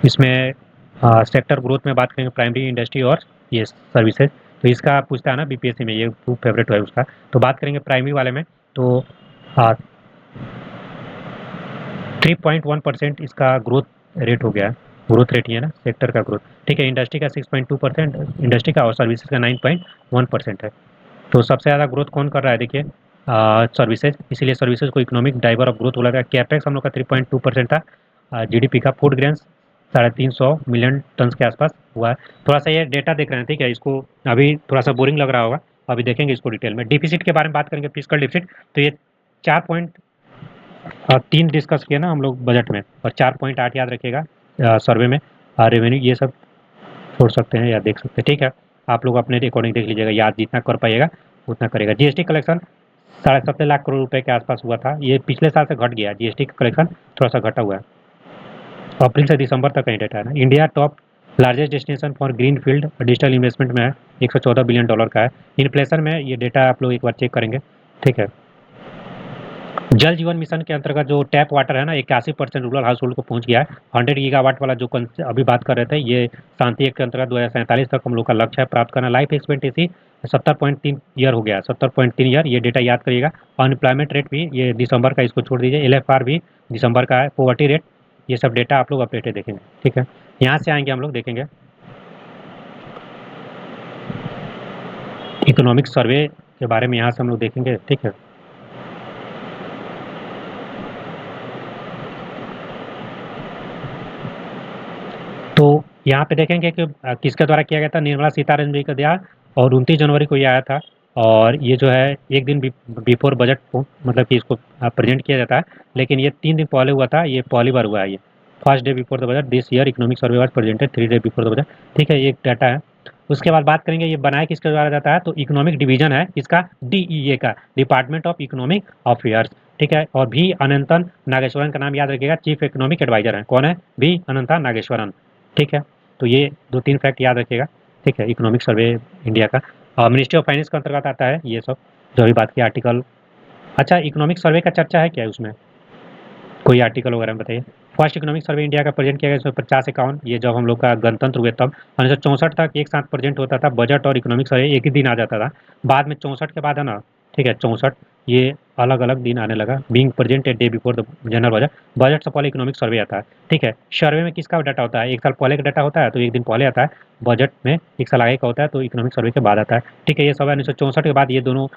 Speaker 1: इसमें सेक्टर ग्रोथ में बात करेंगे प्राइमरी इंडस्ट्री और ये सर्विसेज। तो इसका पूछता है ना BPSC में, ये खूब फेवरेट है उसका। तो बात करेंगे प्राइमरी वाले में, तो 3.1% इसका ग्रोथ रेट हो गया है। ग्रोथ रेट ये है ना सेक्टर का ग्रोथ, ठीक है। इंडस्ट्री का 6.2% इंडस्ट्री का, और सर्विसेज का 9.1% है। तो सबसे ज़्यादा ग्रोथ कौन कर रहा है देखिए, सर्विसेज, इसीलिए सर्विसेज को इकोनॉमिक ड्राइवर ऑफ ग्रोथ बोला गया। कैपेक्स हम लोग का 3.2% था। GDP का फूड ग्रेन्स 350 मिलियन टन के आसपास हुआ है। थोड़ा सा ये डेटा देख रहे हैं, ठीक है। इसको अभी थोड़ा सा बोरिंग लग रहा होगा, अभी देखेंगे इसको डिटेल में। डिफिसिट के बारे में बात करेंगे, फिजिकल डिफिसिट, तो ये 4.3 डिस्कस किया ना हम लोग बजट में, और 4.8 याद रखिएगा सर्वे में। रेवेन्यू ये सब छोड़ सकते हैं या देख सकते हैं, ठीक है। आप लोग अपने अकॉर्डिंग देख लीजिएगा, याद जितना कर पाइएगा उतना करेगा। GST कलेक्शन 17.5 करोड़ रुपए के आसपास हुआ था। ये पिछले साल से घट गया, GST का कलेक्शन थोड़ा सा घटा हुआ है। अप्रैल से दिसंबर तक का डेटा है ना। India top largest destination for green field digital investment में है, $114 बिलियन का है। इन्फ्लेशन में ये डेटा आप लोग एक बार चेक करेंगे, ठीक है। जल जीवन मिशन के अंतर्गत जो टैप वाटर है ना, 81% रूरल हाउस होल्ड को पहुंच गया है। 100 गीगावाट वाला जो अभी बात कर रहे थे, ये शांति एक के अंतर्गत 2047 तक हम लोग का लक्ष्य है प्राप्त करना। लाइफ एक्सपेक्टेंसी 70.3 ईयर हो गया, 70.3 ईयर, ये डेटा याद करिएगा। अनएम्प्लॉयमेंट रेट भी ये दिसंबर का, इसको छोड़ दीजिए। LFR भी दिसंबर का है। पॉवर्टी रेट, ये सब डेटा आप लोग अपडेटेड देखेंगे, ठीक है। यहाँ से आएंगे हम लोग देखेंगे इकोनॉमिक सर्वे के बारे में, यहाँ से हम लोग देखेंगे, ठीक है। तो यहाँ पे देखेंगे कि किसके द्वारा किया गया था, निर्मला सीतारमण जी का दिया, और 29 जनवरी को ये आया था। और ये जो है एक दिन बिफोर बजट को, मतलब कि इसको प्रेजेंट किया जाता है, लेकिन ये 3 दिन पहले हुआ था, ये पहली बार हुआ है। ये first day before the budget this year economic survey was presented 3 day before the budget, ठीक है। ये एक डाटा है। उसके बाद बात करेंगे ये बनाया किसके द्वारा जाता है, तो इकोनॉमिक डिवीजन है इसका, DEA का, डिपार्टमेंट ऑफ इकोनॉमिक अफेयर्स, ठीक है। और भी अनंतन नागेश्वरन का नाम याद रखिएगा, चीफ इकोनॉमिक एडवाइजर है। कौन है? भी अनंता नागेश्वरन, ठीक है। तो ये 2-3 फैक्ट याद रखिएगा, ठीक है। इकोनॉमिक सर्वे इंडिया का मिनिस्ट्री ऑफ फाइनेंस के अंतर्गत आता है ये सब, जो अभी बात की आर्टिकल। अच्छा, इकोनॉमिक सर्वे का चर्चा है क्या उसमें, कोई आर्टिकल वगैरह में बताइए। फर्स्ट इकोनॉमिक सर्वे इंडिया का प्रेजेंट किया गया इसमें 50-51, ये जब हम लोग का गणतंत्र हुए तब 1964 तक एक साथ प्रेजेंट होता था। बजट और इकोनॉमिक सर्वे एक ही दिन आ जाता था। बाद में 64 के बाद है ना, ठीक है, 64 ये अलग अलग दिन आने लगा। Being present a day before the general budget, budget से पहले इकोनॉमिक सर्वे आता है, ठीक है। सर्वे में किसका डाटा होता है, एक साल पहले का डाटा होता है, तो एक दिन पहले आता है। बजट में एक साल आगे का होता है, तो इकोनॉमिक सर्वे के बाद आता है, ठीक है। ये सब 1964 के बाद ये दोनों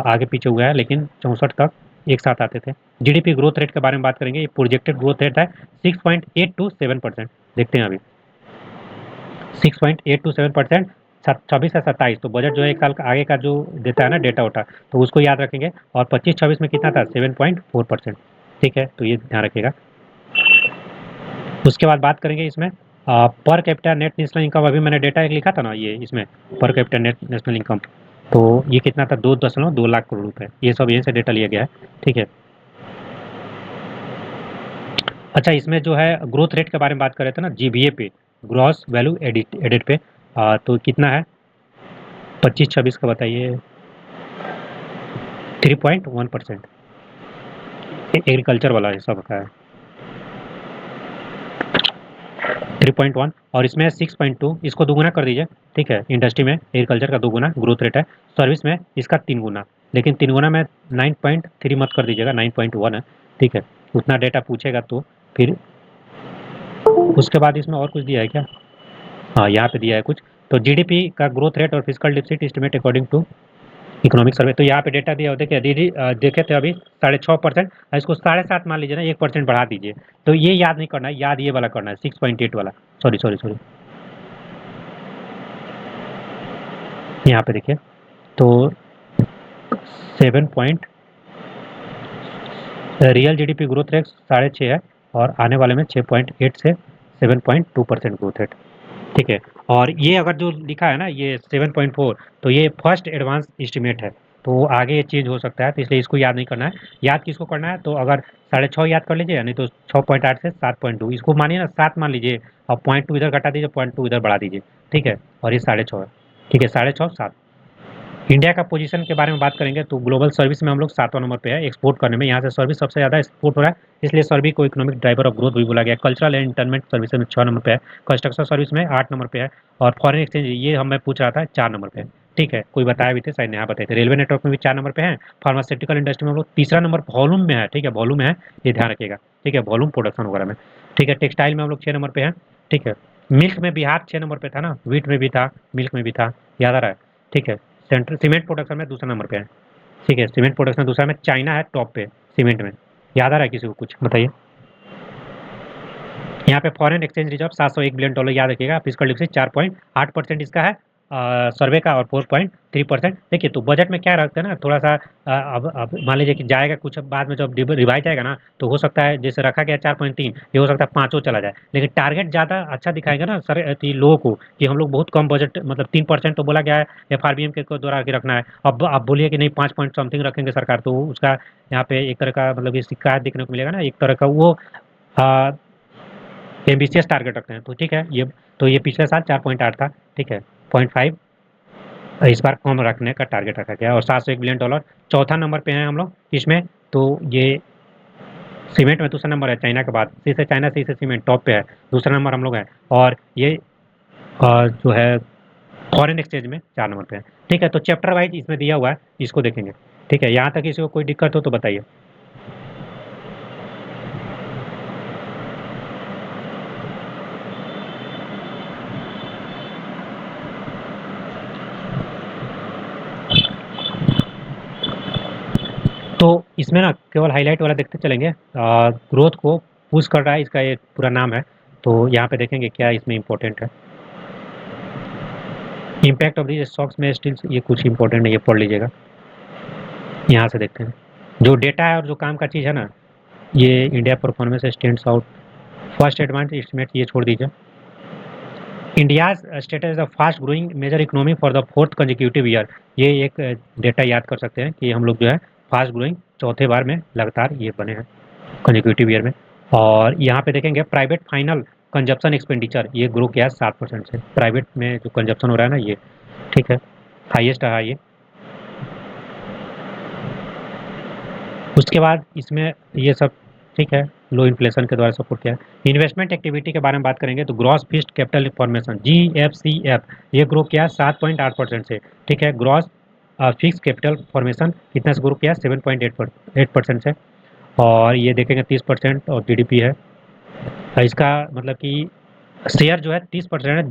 Speaker 1: आगे पीछे हुआ है, लेकिन 64 तक एक साथ आते थे। GDP ग्रोथ रेट के बारे में बात करेंगे, ये प्रोजेक्टेड ग्रोथ रेट है 6.8 टू 7%। देखते हैं अभी 6.8 टू 7%, 26 से 27, तो बजट जो है एक साल का आगे का जो देता है ना डेटा उठा, तो उसको याद रखेंगे। और 25-26 में कितना था, 7.4%, ठीक है। तो ये ध्यान रखिएगा। उसके बाद बात करेंगे इसमें per capita net national income, अभी मैंने डेटा एक लिखा था ना, ये इसमें per capita net national income, तो ये कितना था, 2.2 लाख करोड़ रुपए। ये सब यहीं से डेटा लिया गया है, ठीक है। अच्छा, इसमें जो है ग्रोथ रेट के बारे में बात कर रहे थे ना, GVA पे, ग्रॉस वैल्यू एडेड पे, तो कितना है 25-26 का बताइए, 3.1%। एग्रीकल्चर वाला हिस्सा होता है 3.1, और इसमें 6.2, इसको दोगुना कर दीजिए, ठीक है। इंडस्ट्री में एग्रीकल्चर का 2 गुना ग्रोथ रेट है, सर्विस में इसका 3 गुना, लेकिन 3 गुना में 9.3 मत कर दीजिएगा, 9.1 है, ठीक है। उतना डेटा पूछेगा तो फिर उसके बाद इसमें और कुछ दिया है क्या, हाँ यहाँ पे दिया है कुछ। तो GDP का ग्रोथ रेट और fiscal deficit estimate according to economic survey, तो यहाँ पे डेटा दिया हो, देखिए दीदी देखे थे अभी 6.5%, इसको 7.5 मान लीजिए ना, 1% बढ़ा दीजिए। तो ये याद नहीं करना है, याद ये वाला करना है, 6.8 वाला, सॉरी सॉरी सॉरी, यहाँ पे देखिए, तो 7 point, real GDP growth rate 6.5 है, और आने वाले में 6.8 से 7.2% ग्रोथ रेट, ठीक है। और ये अगर जो लिखा है ना ये 7.4, तो ये फर्स्ट एडवांस एस्टिमेट है, तो आगे ये चेंज हो सकता है, तो इसलिए इसको याद नहीं करना है। याद किसको करना है, तो अगर 6.5 याद कर लीजिए, नहीं तो 6.8 से 7.2, इसको मानिए ना 7 मान लीजिए, और 0.2 इधर घटा दीजिए, 0.2 इधर बढ़ा दीजिए, ठीक है। और ये 6.5 है, ठीक है, 6.5 7। इंडिया का पोजीशन के बारे में बात करेंगे तो ग्लोबल सर्विस में हम लोग 7वां नंबर पे है एक्सपोर्ट करने में। यहाँ से सर्विस सबसे ज़्यादा एक्सपोर्ट हो रहा है, इसलिए सर्विस को इकोनॉमिक ड्राइवर ऑफ ग्रोथ भी बोला गया है। कल्चरल एंड इंटरनेट सर्विस में 6 नंबर पे है, कंस्ट्रक्शन सर्विस में 8 नंबर पे है, और फॉरेन एक्सचेंज ये हमें पूछ रहा था 4 नंबर पे है। ठीक है, कोई बताया भी थे, शायद यहाँ बताए थे। रेलवे नेटवर्क में भी 4 नंबर पे है। फार्मास्यूटिकल इंडस्ट्री में हम लोग तीसरा नंबर वॉल्यूम में है। ठीक है, वॉल्यूम है, ये ध्यान रखिएगा। ठीक है, वॉल्यूम प्रोडक्शन वगैरह में। ठीक है, टेक्सटाइल में हम लोग 6 नंबर पे हैं। ठीक है, मिल्क में बिहार 6 नंबर पे था ना, वीट में भी था, मिल्क में भी था, याद आ रहा है। ठीक है, सेंट्रल सीमेंट प्रोडक्शन में दूसरा नंबर पे है। ठीक है, सीमेंट प्रोडक्शन दूसरा में, चाइना है टॉप पे सीमेंट में। याद आ रहा है किसी को कुछ बताइए। यहाँ पे फॉरेन एक्सचेंज रिजर्व $701 बिलियन याद रखिएगा। फिजिकल डिफिसिट 4.8% इसका है सर्वे का, और 4.3%। देखिए तो बजट में क्या रखते हैं ना, थोड़ा सा अब मान लीजिए कि जाएगा कुछ बाद में, जब रिवाइज जाएगा ना, तो हो सकता है जैसे रखा गया 4.3, ये हो सकता है 5 चला जाए, लेकिन टारगेट ज़्यादा अच्छा दिखाएगा ना सर लोगों को, कि हम लोग बहुत कम बजट, मतलब 3% तो बोला गया है FRBM के द्वारा के रखना है। अब आप बोलिए कि नहीं 5 पॉइंट समथिंग रखेंगे सरकार, तो उसका यहाँ पे एक तरह का मतलब ये शिकायत देखने को मिलेगा ना, एक तरह का वो एम्बिशियस टारगेट रखते हैं। तो ठीक है, ये पिछले साल 4.8 था। ठीक है, 0.5 इस बार कम रखने का टारगेट रखा गया, और $701 बिलियन चौथा नंबर पे हैं हम लोग इसमें। तो ये सीमेंट में दूसरा नंबर है चाइना के बाद, सी से चाइना, सी से सीमेंट टॉप पे है, दूसरा नंबर हम लोग है। और ये जो है फॉरेन एक्सचेंज में 4 नंबर पे है। ठीक है, तो चैप्टर वाइज इसमें दिया हुआ है, इसको देखेंगे। ठीक है, यहाँ तक किसी को कोई दिक्कत हो तो बताइए। तो इसमें ना केवल हाईलाइट वाला देखते चलेंगे। ग्रोथ को पुश कर रहा है, इसका ये पूरा नाम है। तो यहाँ पे देखेंगे क्या इसमें इंपॉर्टेंट है। इम्पैक्ट ऑफ दी स्टॉक्स में स्टिल ये कुछ इंपॉर्टेंट नहीं है, पढ़ लीजिएगा। यहाँ से देखते हैं जो डेटा है और जो काम का चीज़ है ना, ये India performance stands out. First advance estimate ये छोड़ दीजिए। India's status as a fast growing major economy for the 4th consecutive year. ये एक डेटा याद कर सकते हैं कि हम लोग जो है फास्ट ग्रोइंग चौथे बार में लगातार ये बने हैं कंजिक्यूटिव ईयर में। और यहाँ पे देखेंगे प्राइवेट फाइनल कंजप्शन एक्सपेंडिचर, ये ग्रो किया है 7% से। प्राइवेट में जो कंजप्शन हो रहा है ना ये, ठीक है, हाईएस्ट रहा ये। उसके बाद इसमें ये सब ठीक है, लो इन्फ्लेशन के द्वारा सपोर्ट किया है। इन्वेस्टमेंट एक्टिविटी के बारे में बात करेंगे तो gross fixed capital formation GFCF ये ग्रो किया 7.8% से। ठीक है, ग्रॉस फिक्स कैपिटल फॉर्मेशन कितना से ग्रो किया 7.8% से। और ये देखेंगे 30% और GDP है। इसका मतलब कि शेयर जो है 30% है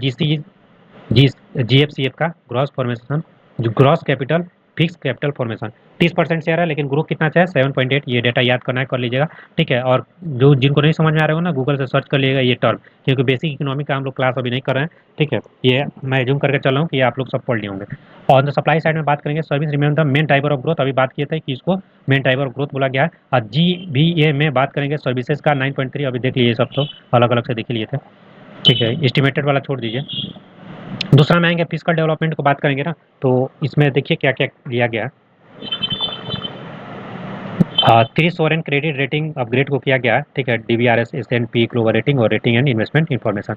Speaker 1: GFCF का ग्रॉस फॉर्मेशन, जो gross capital fix capital formation 30% share है, लेकिन ग्रुप कितना चाहिए 7.8। ये डेटा याद करना है, कर लीजिएगा। ठीक है, और जो जिनको नहीं समझ में आ रहे हो ना, गूगल से सर्च कर लीजिएगा ये टर्म, क्योंकि बेसिक इकोनॉमी का हम लोग क्लास अभी नहीं कर रहे हैं। ठीक है, ये मैं जूम करके चल रहा हूँ कि ये आप लोग सब पढ़ लिए होंगे। और द सप्लाई साइड में बात करेंगे, service remain the main driver of growth. अभी बात किए थे कि इसको मेन ड्राइवर ऑफ ग्रोथ बोला गया है। और GBA में बात करेंगे सर्विसेज का 9.3, अभी देख लीजिए, सब तो अलग अलग से देख लिए थे। ठीक है, एस्टिमेटेड वाला छोड़ दीजिए। दूसरा में आएंगे फिजिकल डेवलपमेंट को बात करेंगे ना, तो इसमें देखिए क्या क्या दिया गया। 3 सोवरेन क्रेडिट रेटिंग अपग्रेड को किया गया है। ठीक है, DBRS S&P ग्लोबल रेटिंग और रेटिंग एंड इन्वेस्टमेंट इन्फॉर्मेशन।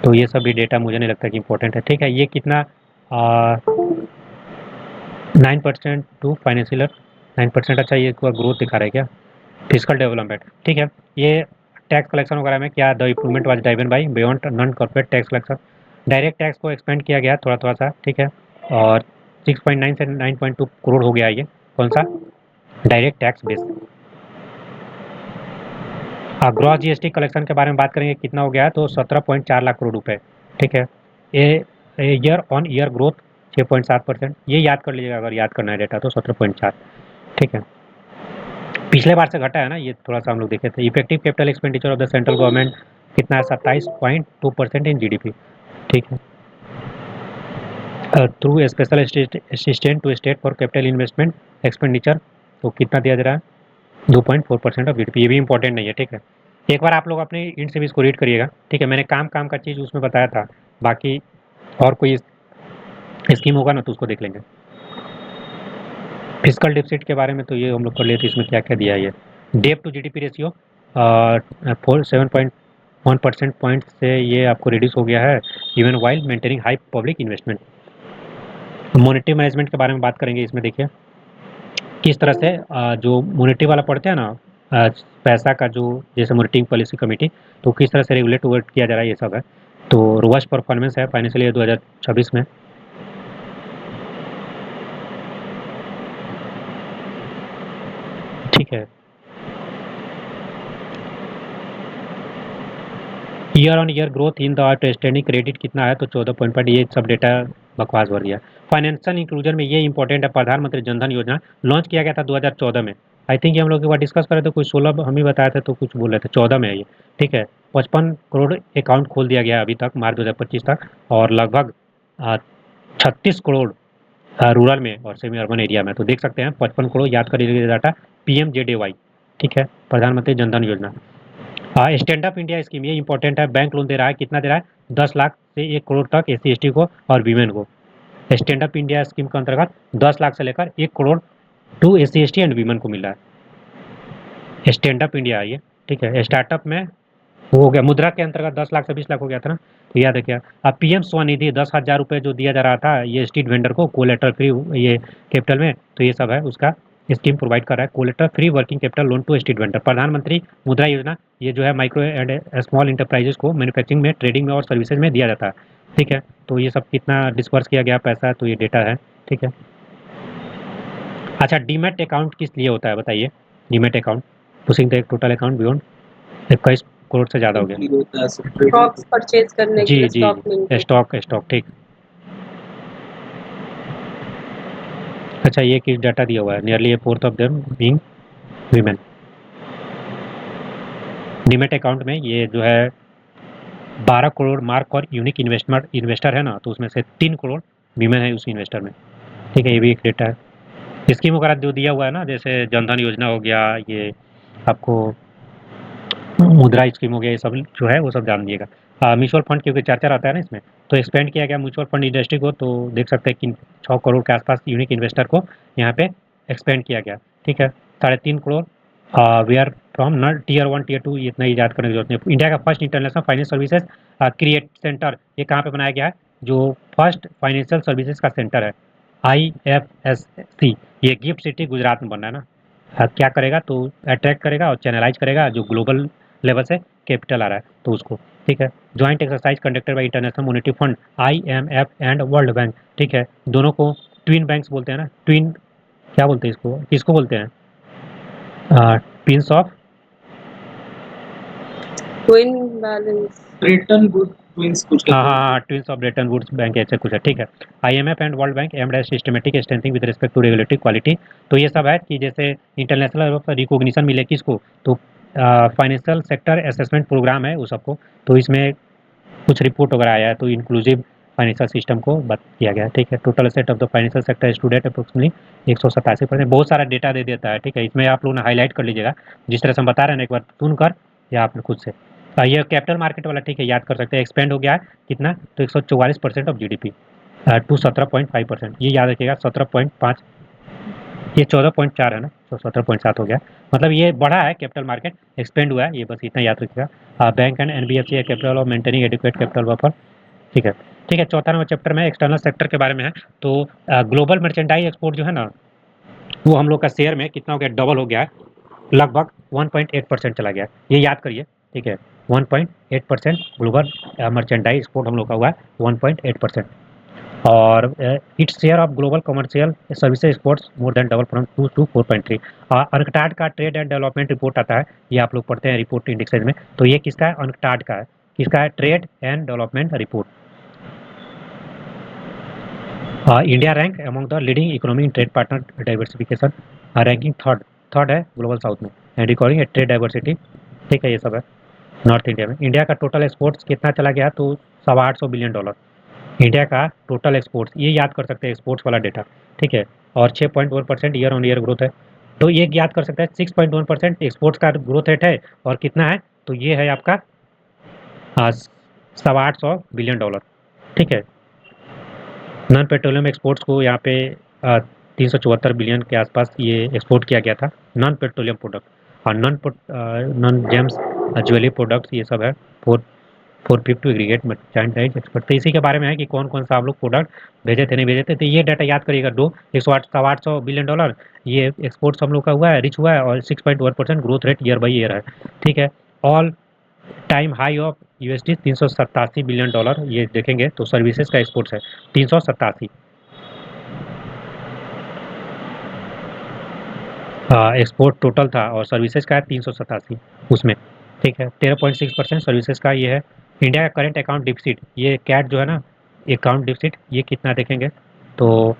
Speaker 1: तो ये सब भी डेटा मुझे नहीं लगता कि इंपॉर्टेंट है। ठीक है, ये कितना 9% टू फाइनेंशियल 9%। अच्छा, ये ग्रोथ दिखा रहा है क्या फिजिकल डेवलपमेंट। ठीक है, ये टैक्स कलेक्शन वगैरह में क्या the improvement was driven by beyond non corporate tax collection. Direct tax को एक्सपेंड किया गया थोड़ा थोड़ा सा। ठीक है, और 6.9 से 9.2 करोड़ हो गया ये, कौन सा direct tax base. Gross GST collection के बारे में बात करेंगे कितना हो गया है, तो 17.4 लाख करोड़ रुपए। ठीक है, ये ईयर ऑन ईयर ग्रोथ 6.7%। ये याद कर लीजिएगा अगर याद करना है डेटा, तो 17.4। ठीक है, पिछले बार से घटा है ना ये, थोड़ा सा हम लोग देखे थे। Effective capital expenditure of the central government कितना है 27.2% इन GDP। ठीक है, through special assistance to state for capital investment expenditure, तो कितना दिया जा रहा है 2.4% ऑफ GDP। ये भी इंपॉर्टेंट नहीं है। ठीक है, एक बार आप लोग अपने इंड से भी इसको रीड करिएगा। ठीक है, मैंने काम काम का चीज़ उसमें बताया था, बाकी और कोई स्कीम होगा ना तो उसको देख लेंगे। फिजिकल डिफिसिट के बारे में तो ये हम लोग कर लिए थे, इसमें क्या क्या दिया है। ये debt to GDP ratio 7.1% point से ये आपको रिड्यूस हो गया है, even while maintaining high public investment. Monetary management के बारे में बात करेंगे इसमें। देखिए किस तरह से जो मॉनेटरी वाला पढ़ते हैं ना, अ, पैसा का जो जैसे मॉनेटरी पॉलिसी कमेटी, तो किस तरह से रेगुलेट किया जा रहा है ये सब है। तो रोबस्ट परफॉर्मेंस है फाइनेंशियल ईयर 2026 में। ठीक है, year on year growth in the outstanding credit कितना है, तो 14.5। ये सब डेटा बकवास भर दिया। फाइनेंशियल इंक्लूजन में ये इंपॉर्टेंट है, प्रधानमंत्री जनधन योजना लॉन्च किया गया था 2014 में। आई थिंक ये हम लोग एक बार डिस्कस करे थे, कुछ 16 हम ही बताए थे, तो कुछ बोल रहे थे 14 में है ये। ठीक है, 55 करोड़ अकाउंट खोल दिया गया अभी तक मार्च 2025 तक, और लगभग 36 करोड़ रूरल में और सेमी अर्बन एरिया में। तो देख सकते हैं 55 करोड़, याद कर लीजिए डाटा, PMJDY। ठीक है, प्रधानमंत्री जनधन योजना। स्टैंड अप इंडिया स्कीम ये इंपॉर्टेंट है, बैंक लोन दे रहा है, कितना दे रहा है, 10 लाख से 1 करोड़ तक SC ST को और वीमेन को। स्टैंड अप इंडिया स्कीम के अंतर्गत 10 लाख से लेकर 1 crore to SC ST and women को मिल रहा है। स्टैंड अप इंडिया ये। ठीक है, स्टार्टअप में वो हो गया, मुद्रा के अंतर्गत 10 लाख से 20 लाख हो गया था ना, तो याद रखिए। अब PM स्वनिधि 10,000 रुपये जो दिया जा रहा था ये स्ट्रीट वेंडर को कोलेटर फ्री, ये कैपिटल में, तो ये सब है उसका स्कीम प्रोवाइड कर रहा है, collateral free working capital loan to street vendor. Pradhan Mantri Mudra Yojana ये जो है माइक्रो एंड स्मॉल इंटरप्राइजेस को मैन्युफैक्चरिंग में, ट्रेडिंग में और सर्विसेज में दिया जाता है। ठीक है, तो ये सब कितना डिस्पर्स किया गया पैसा, तो ये डेटा है। ठीक है, अच्छा डीमैट अकाउंट किस लिए होता है बताइए। Demat account pushing the total account beyond 21 crore से ज़्यादा हो गया।
Speaker 5: होता है सब ट्रेडिंग।
Speaker 3: स्टॉक्स परचेज करने के
Speaker 1: जी
Speaker 3: लिए,
Speaker 1: जी,
Speaker 3: स्टॉक लिंक।
Speaker 1: स्टॉक स्टॉक ठीक। अच्छा ये किस डाटा दिया हुआ है, nearly A fourth of them being women. Demat account में ये जो है 12 करोड़ मार्क और यूनिक इन्वेस्टर है ना, तो उसमें से 3 करोड़ वीमेन है उस इन्वेस्टर में। ठीक है, ये भी एक डेटा है। स्कीम वगैरह जो दिया हुआ है ना, जैसे जनधन योजना हो गया, ये आपको मुद्रा स्कीम हो गया, ये सब जो है वो सब जान लीजिएगा। म्यूचुअल फंड क्योंकि चर्चा रहता है ना इसमें, तो एक्सपेंड किया गया म्यूचुअल फंड इंडस्ट्री को, तो देख सकते हैं कि 6 करोड़ के आसपास यूनिक इन्वेस्टर को यहाँ पे एक्सपेंड किया गया। ठीक है, 3.5 crore were from not Tier 1 Tier 2, इतना ही याद करने की जरूरत नहीं। इंडिया का first international finance services create centre ये कहाँ पे बनाया गया है, जो फर्स्ट फाइनेंशियल सर्विसेज का सेंटर है IFSC, ये गिफ्ट सिटी गुजरात में बन रहा है ना। क्या करेगा, तो अट्रैक्ट करेगा और चैनलाइज करेगा जो ग्लोबल लेवल से कैपिटल आ रहा है तो उसको। ठीक है, joint exercise conducted by international monetary fund IMF and world bank. ठीक है, दोनों को ट्विन बैंक्स बोलते हैं ना, ट्विन क्या बोलते हैं इसको, किसको बोलते हैं, twins of,
Speaker 3: twin balance.
Speaker 5: Bretton Wood twins कुछ
Speaker 1: हाँ
Speaker 5: कहते
Speaker 1: हाँ
Speaker 5: हैं।
Speaker 1: हाँ, twins of Bretton Woods bank ऐसे कुछ है। ठीक है, IMF and world bank aimed at systematic strengthening with respect to regulatory quality. तो ये सब है कि जैसे इंटरनेशनल लेवल पर रिकॉग्निशन मिले किसको, तो फाइनेंशियल सेक्टर असेसमेंट प्रोग्राम है वो सबको। तो इसमें कुछ रिपोर्ट वगैरह आया है, तो इंक्लूसिव फाइनेंशियल सिस्टम को बात किया गया है। ठीक है, total asset of the financial sector student approximately 187%। बहुत सारा डेटा दे देता है। ठीक है, इसमें आप लोग ने हाईलाइट कर लीजिएगा, जिस तरह से हम बता रहे हैं ना, एक बार सुनकर या आप लोग खुद से। ये कैपिटल मार्केट वाला ठीक है, याद कर सकते हैं, एक्सपेंड हो गया है कितना, तो 144% ऑफ GDP टू 17.5%। ये याद रखिएगा 17.5, ये 14.4 है ना, तो 17.7 हो गया। मतलब ये बढ़ा है कैपिटल मार्केट, एक्सपेंड हुआ है, ये बस इतना याद रखिएगा। बैंक एंड NBFC कैपिटल और मेंटेनिंग एडिक्वेट कैपिटल बफर। ठीक है। ठीक है, चौथा नंबर चैप्टर में एक्सटर्नल सेक्टर के बारे में है। तो ग्लोबल मर्चेंडाइज एक्सपोर्ट जो है ना, वो हम लोग का शेयर में कितना हो गया, डबल हो गया है, लगभग 1.8% चला गया है, ये याद करिए। ठीक है, 1.8% ग्लोबल मर्चेंडाइज एक्सपोर्ट हम लोग का हुआ है 1.8%। और its share of global commercial services exports more than double from 2 to 4.3। अनकटाड का ट्रेड एंड डेवलपमेंट रिपोर्ट आता है, ये आप लोग पढ़ते हैं रिपोर्ट इंडेक्सेज में, तो ये किसका है, अनकटाड का है। किसका है, trade and development report. India rank among the leading economy in trade partner diversification, ranking third, third है ग्लोबल साउथ में, and recording A trade diversity. ठीक है, ये सब है नॉर्थ इंडिया में। इंडिया का टोटल एक्सपोर्ट्स कितना चला गया, तो $825 बिलियन इंडिया का टोटल एक्सपोर्ट्स, ये याद कर सकते हैं एक्सपोर्ट्स वाला डेटा। ठीक है, और 6.1% ईयर ऑन ईयर ग्रोथ है, तो ये याद कर सकते हैं 6.1% एक्सपोर्ट्स का ग्रोथ रेट है, और कितना है, तो ये है आपका 825 बिलियन। ठीक है, नॉन पेट्रोलियम एक्सपोर्ट्स को यहाँ पे 374 बिलियन के आसपास ये एक्सपोर्ट किया गया था, नॉन पेट्रोलियम प्रोडक्ट। और नॉन जेम्स ज्वेलरी प्रोडक्ट्स ये सब है for pip to aggregate merchant export. तो इसी के बारे में है कि कौन कौन सा आप लोग प्रोडक्ट भेजे थे नहीं भेजे थे। तो ये डाटा याद करिएगा, 108 बिलियन डॉलर ये एक्सपोर्ट्स हम लोग का हुआ है, रिच हुआ है, और 6.1% growth rate year by year है। ठीक है। All time high of USD 387 billion dollar, ये देखेंगे तो सर्विसेज का एक्सपोर्ट्स है 387 एक्सपोर्ट टोटल था, और सर्विसेज का है 387 उसमें। ठीक है। 13.6% सर्विसेज का ये है। इंडिया का करंट अकाउंट डिफिसिट, ये कैट जो है ना, अकाउंट डिफिसिट, ये कितना देखेंगे तो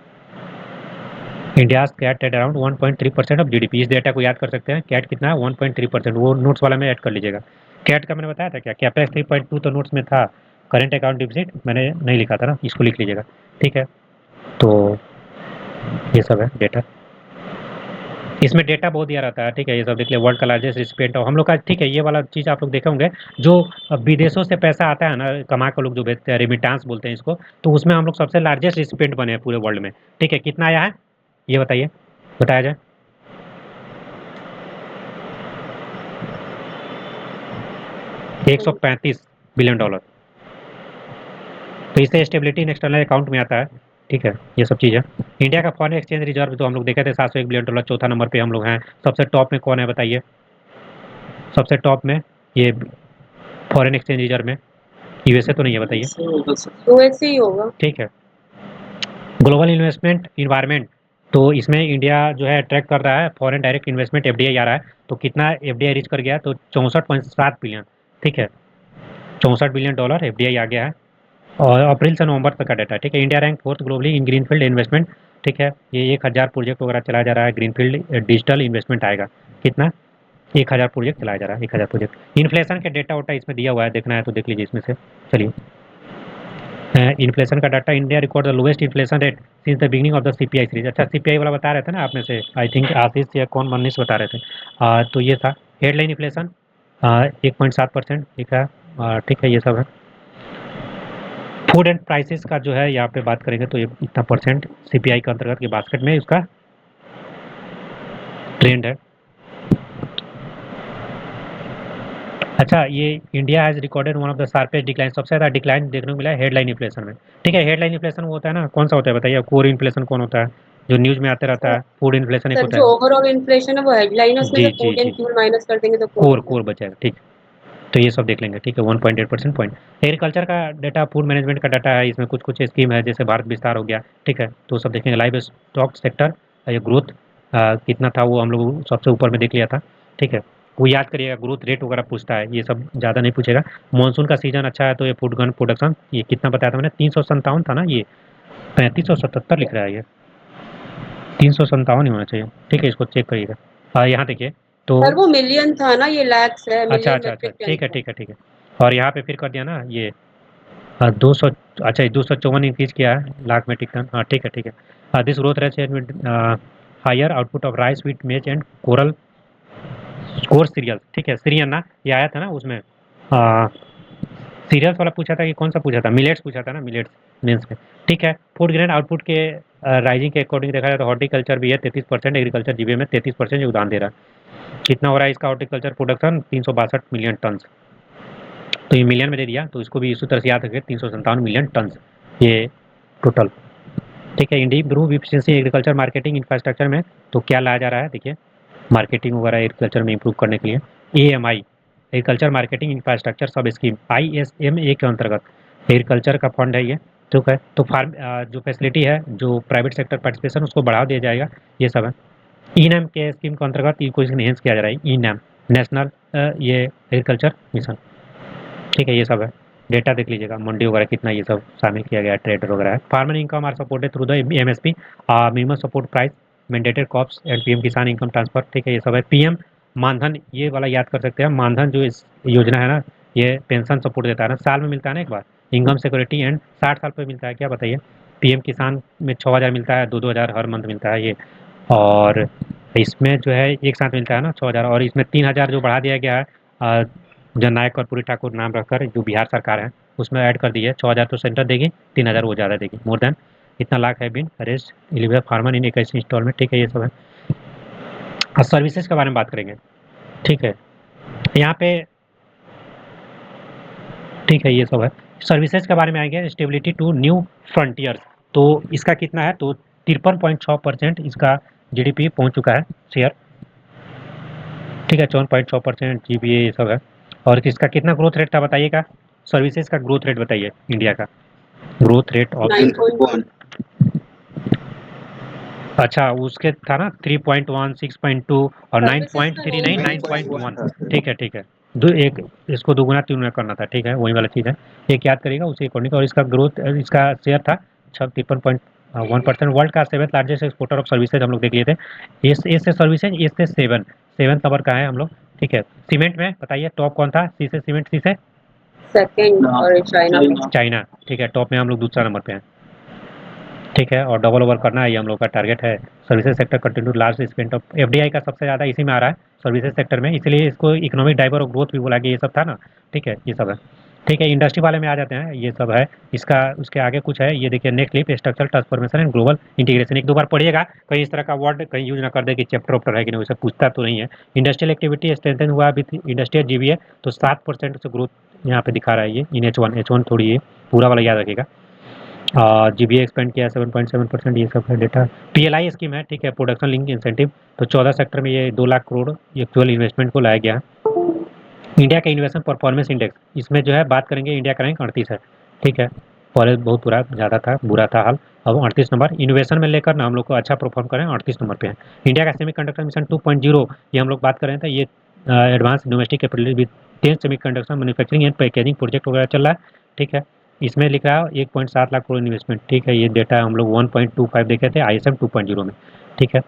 Speaker 1: India CAD at around 1.3% of GDP. इस डेटा को याद कर सकते हैं, कैट कितना है 1.3%, वो नोट्स वाला में ऐड कर लीजिएगा। कैट का मैंने बताया था क्या, कैपेक्स 3.2 तो नोट्स में था, करंट अकाउंट डिफिसिट मैंने नहीं लिखा था ना, इसको लिख लीजिएगा। ठीक है। तो ये सब है डेटा, इसमें डेटा बहुत दिया रहता है। ठीक है। ये सब देख लिया, वर्ल्ड का लार्जेस्ट रिसिपिएंट हम लोग का। ठीक है। ये वाला चीज़ आप लोग देखे होंगे, जो विदेशों से पैसा आता है ना कमा कर, लोग जो भेजते हैं, रेमिटांस बोलते हैं इसको, तो उसमें हम लोग सबसे लार्जेस्ट रिसिपिएंट बने हैं पूरे वर्ल्ड में। ठीक है। कितना आया है ये बताइए, बताया जाए। 135 बिलियन डॉलर। तो इससे स्टेबिलिटी इन एक्सटर्नल अकाउंट में आता है। ठीक है। ये सब चीज़ है। इंडिया का फॉरेन एक्सचेंज रिजर्व तो हम लोग देखे थे 701 बिलियन डॉलर, चौथा नंबर पे हम लोग हैं। सबसे टॉप में कौन है बताइए, सबसे टॉप में ये फॉरेन एक्सचेंज रिजर्व में यूएसए तो नहीं है, बताइए।
Speaker 3: तो ऐसे ही होगा।
Speaker 1: ठीक है। ग्लोबल इन्वेस्टमेंट इन्वायरमेंट, तो इसमें इंडिया जो है ट्रैक कर रहा है, फॉरेन डायरेक्ट इन्वेस्टमेंट एफडीआई आ रहा है, तो कितना एफडीआई रीच कर गया, तो 64.7 बिलियन। ठीक है। 64 बिलियन डॉलर एफडीआई आ गया है, और अप्रैल से नवंबर तक का डाटा। ठीक है। इंडिया रैंक फोर्थ ग्लोबली इन ग्रीनफील्ड इन्वेस्टमेंट। ठीक है। ये 1000 प्रोजेक्ट वगैरह चलाया जा रहा है, ग्रीनफील्ड डिजिटल इन्वेस्टमेंट आएगा कितना, 1000 प्रोजेक्ट चलाया जा रहा है, 1000 प्रोजेक्ट। इन्फ्लेशन के डेटा वोटा इसमें दिया हुआ है, देखना है तो देख लीजिए इसमें से। चलिए, इन्फ्लेशन का data, India record the lowest inflation rate since the beginning of the CPI series. अच्छा, सीपीआई वाला बता रहे थे ना आप में से, आई थिंक आशीष या कौन मनीष बता रहे थे। तो ये था हेडलाइन इन्फ्लेशन 1.7% लिखा है। ठीक है। ये सब है। फूड एंड प्राइसेस का जो है यहाँ पे बात करेंगे तो ये इतना परसेंट सीपीआई के अंतर्गत के बास्केट में उसका ट्रेंड है। अच्छा, ये India has recorded one of the sharpest decline, सबसे ज़्यादा डिक्लाइन देखने को मिला है हेडलाइन इन्फ्लेशन में। ठीक है। हेडलाइन इन्फ्लेशन वो होता है ना, कौन सा होता है बताइए, कोर इन्फ्लेशन कौन होता है, जो न्यूज़ में आते रहता है, फूड इन्फ्लेशन एक
Speaker 3: सर
Speaker 1: होता
Speaker 3: जो
Speaker 1: है।
Speaker 3: ओवरऑल इन्फ्लेशन है वो हेडलाइन है, उसमें
Speaker 1: जी
Speaker 3: से
Speaker 1: G
Speaker 3: food and
Speaker 1: G,
Speaker 3: fuel minus कर देंगे तो कोर
Speaker 1: कोर
Speaker 3: हो
Speaker 1: कोर बचाएगा। ठीक, तो ये सब देख लेंगे। ठीक है। 1.8% पॉइंट। एग्रीकल्चर का डाटा, फूड मैनेजमेंट का डाटा है, इसमें कुछ कुछ स्कीम है, जैसे भारत विस्तार हो गया। ठीक है। तो सब देखेंगे। लाइव स्टॉक सेक्टर, ये ग्रोथ कितना था वो हम लोग सबसे ऊपर में देख लिया था। ठीक है। वो याद करिएगा, ग्रोथ रेट वगैरह पूछता है, ये सब ज़्यादा नहीं पूछेगा। मानसून का सीजन अच्छा है तो ये फूड गन प्रोडक्शन, ये कितना बताया था मैंने, 357 था ना, ये 3577 लिख रहा है, ये 357 ही होना चाहिए। ठीक है। इसको चेक करिएगा। यहाँ देखिए तो,
Speaker 3: सर वो मिलियन था ना, ये लैक्स है,
Speaker 1: अच्छा
Speaker 3: मिलियन
Speaker 1: अच्छा अच्छा,
Speaker 3: मेट्रिक टन
Speaker 1: ठीक है
Speaker 3: था।
Speaker 1: ठीक है ठीक है। और यहाँ पे फिर कर दिया ना ये, हाँ 200, अच्छा 254 इंक्रीज किया है लाख मेट्रिक टन। हाँ ठीक है ठीक है। This growth rate higher output of rice wheat maize and coral coarse cereals. ठीक है। सीरियल ना, ये आया था ना उसमें, सीरियल्स वाला पूछा था कि कौन सा पूछा था, मिलेट्स पूछा था ना, मिलेट्स मेंस में। ठीक है। फूड ग्रेन आउटपुट के राइजिंग के अकॉर्डिंग देखा जाए तो हॉर्टिकल्चर भी है 33%, एग्रीकल्चर जीबीए में 33% योगदान दे रहा है। कितना हो रहा है इसका हॉर्टिकल्चर प्रोडक्शन, 362 मिलियन टन। तो ये मिलियन में दे दिया, तो इसको भी इसी तरह से याद रखें, 357 मिलियन टन ये टोटल। ठीक है। Improve efficiency agriculture marketing infrastructure में, तो क्या लाया जा रहा है देखिए, मार्केटिंग वगैरह एग्रीकल्चर में इंप्रूव करने के लिए एएमआई, एग्रीकल्चर मार्केटिंग इंफ्रास्ट्रक्चर सब स्कीम, आईएसएमए के अंतर्गत एग्रीकल्चर का फंड है ये। ठीक है। तो फार्म जो फैसिलिटी है, जो प्राइवेट सेक्टर पार्टिसिपेशन, उसको बढ़ा दिया जाएगा। ये सब है। ई नैम के स्कीम के अंतर्गत इको इनहेंस किया जा रहा है, ई नैम नेशनल ये एग्रीकल्चर मिशन। ठीक है। ये सब है। डेटा देख लीजिएगा, मंडी वगैरह कितना ये सब शामिल किया गया है, ट्रेडर वगैरह है। Farmer income are supported through the MSP, minimum support price, mandated crops and PM Kisan income transfer. ठीक है। ये सब है। पीएम मानधन, ये वाला याद कर सकते हैं, मानधन जो इस योजना है ना, ये पेंशन सपोर्ट देता है ना, साल में मिलता है ना एक बार, इनकम सिक्योरिटी एंड 60 साल पर मिलता है क्या बताइए। पीएम किसान में 6000 मिलता है, 2-2 हज़ार हर मंथ मिलता है ये। और इसमें जो है एक साथ मिलता है ना 6000, और इसमें 3000 जो बढ़ा दिया गया है, जननायक कर्पूरी ठाकुर नाम रखकर, जो बिहार सरकार है, उसमें ऐड कर दी है। 6000 तो सेंटर देगी, 3000 वो ज़्यादा देगी, मोर देन इतना लाख है been arrest eligible farmer in 21 instalment. ठीक है। ये सब है। और सर्विसेज के बारे में बात करेंगे। ठीक है। यहाँ पे ठीक है, ये सब है। सर्विसेज के बारे में आएंगे, स्टेबिलिटी टू न्यू फ्रंटियर्स, तो इसका कितना है, तो 53.6% इसका जीडीपी पहुंच चुका है शेयर, ठीक है, 54.6% जीबीए ये सब है। और इसका कितना ग्रोथ रेट था बताइएगा, सर्विसेज का ग्रोथ रेट बताइए इंडिया का, ग्रोथ रेट ऑफ,
Speaker 3: 9.1।
Speaker 1: अच्छा उसके था ना 3.1, 6.2 और
Speaker 3: सर्विसेज का
Speaker 1: 9.39,
Speaker 3: 9.1
Speaker 1: 9.1, ठीक है ठीक है, एक इसको दोगुना तीगुना करना था, ठीक है, वही वाला चीज़ है, एक याद करिएगा उसी अकॉर्डिंग। और इसका ग्रोथ, इसका शेयर था 53.1%, वर्ल्ड का 7th largest exporter of services हम लोग देख लिए थे, ए से सर्विसेज, ए से सेवन नंबर का है हम लोग, ठीक है। सीमेंट में बताइए टॉप कौन था, सी से सीमेंट, सी से
Speaker 3: सेकंड और चाइना पे।
Speaker 1: चाइना, ठीक है, टॉप में हम लोग दूसरा नंबर पे हैं, ठीक है। और डबल ओवर करना है ये हम लोग का टारगेट है। Services sector continue large spend of, FDI का सबसे ज़्यादा इसी में आ रहा है सर्विसेज सेक्टर में, इसलिए इसको इकोनॉमिक ड्राइवर और ग्रोथ भी बोला गया, ये सब था ना, ठीक है, ये सब है, ठीक है। इंडस्ट्री वाले में आ जाते हैं, ये सब है इसका, उसके आगे कुछ है, ये देखिए next clip, structural transformation and global integration, एक दो बार पढ़िएगा, कहीं इस तरह का वर्ड कहीं यूज ना कर दे कि चैप्टर वैप्टर है कि नहीं, वैसे पूछता तो नहीं है। इंडस्ट्रियल एक्टिविटी स्ट्रेंथन हुआ विद इंडस्ट्रियल जीबीए, तो 7% से ग्रोथ यहाँ पे दिखा रहा है ये इन H1 थोड़ी, ये पूरा वाला याद रखिएगा। जीबीए एक्सपेंड किया 7.7%, ये सब है डेटा। पीएलआई स्कीम है, ठीक है, प्रोडक्शन लिंक इंसेंटिव, तो 14 सेक्टर में ये 2 लाख करोड़ एक्चुअल इन्वेस्टमेंट को लाया गया है। इंडिया का इन्वेस्टमेंट परफॉर्मेंस इंडेक्स, इसमें जो है बात करेंगे, इंडिया का रैंक 38 है, ठीक है, पहले बहुत बुरा ज़्यादा था, बुरा था हाल, अब 38 नंबर, इनोवेशन में लेकर ना हम लोग को अच्छा परफॉर्म करें, 38 नंबर पे है। इंडिया का सेमीकंडक्टर मिशन 2.0, ये हम लोग बात कर रहे थे, ये advance domestic capital with 10 semiconductor manufacturing and packaging project वगैरह चल रहा है, ठीक है। इसमें लिख रहा है 1.7 लाख करोड़ इन्वेस्टमेंट, ठीक है, ये डेटा हम लोग 1.25 देखे थे ISM 2.0 में, ठीक है।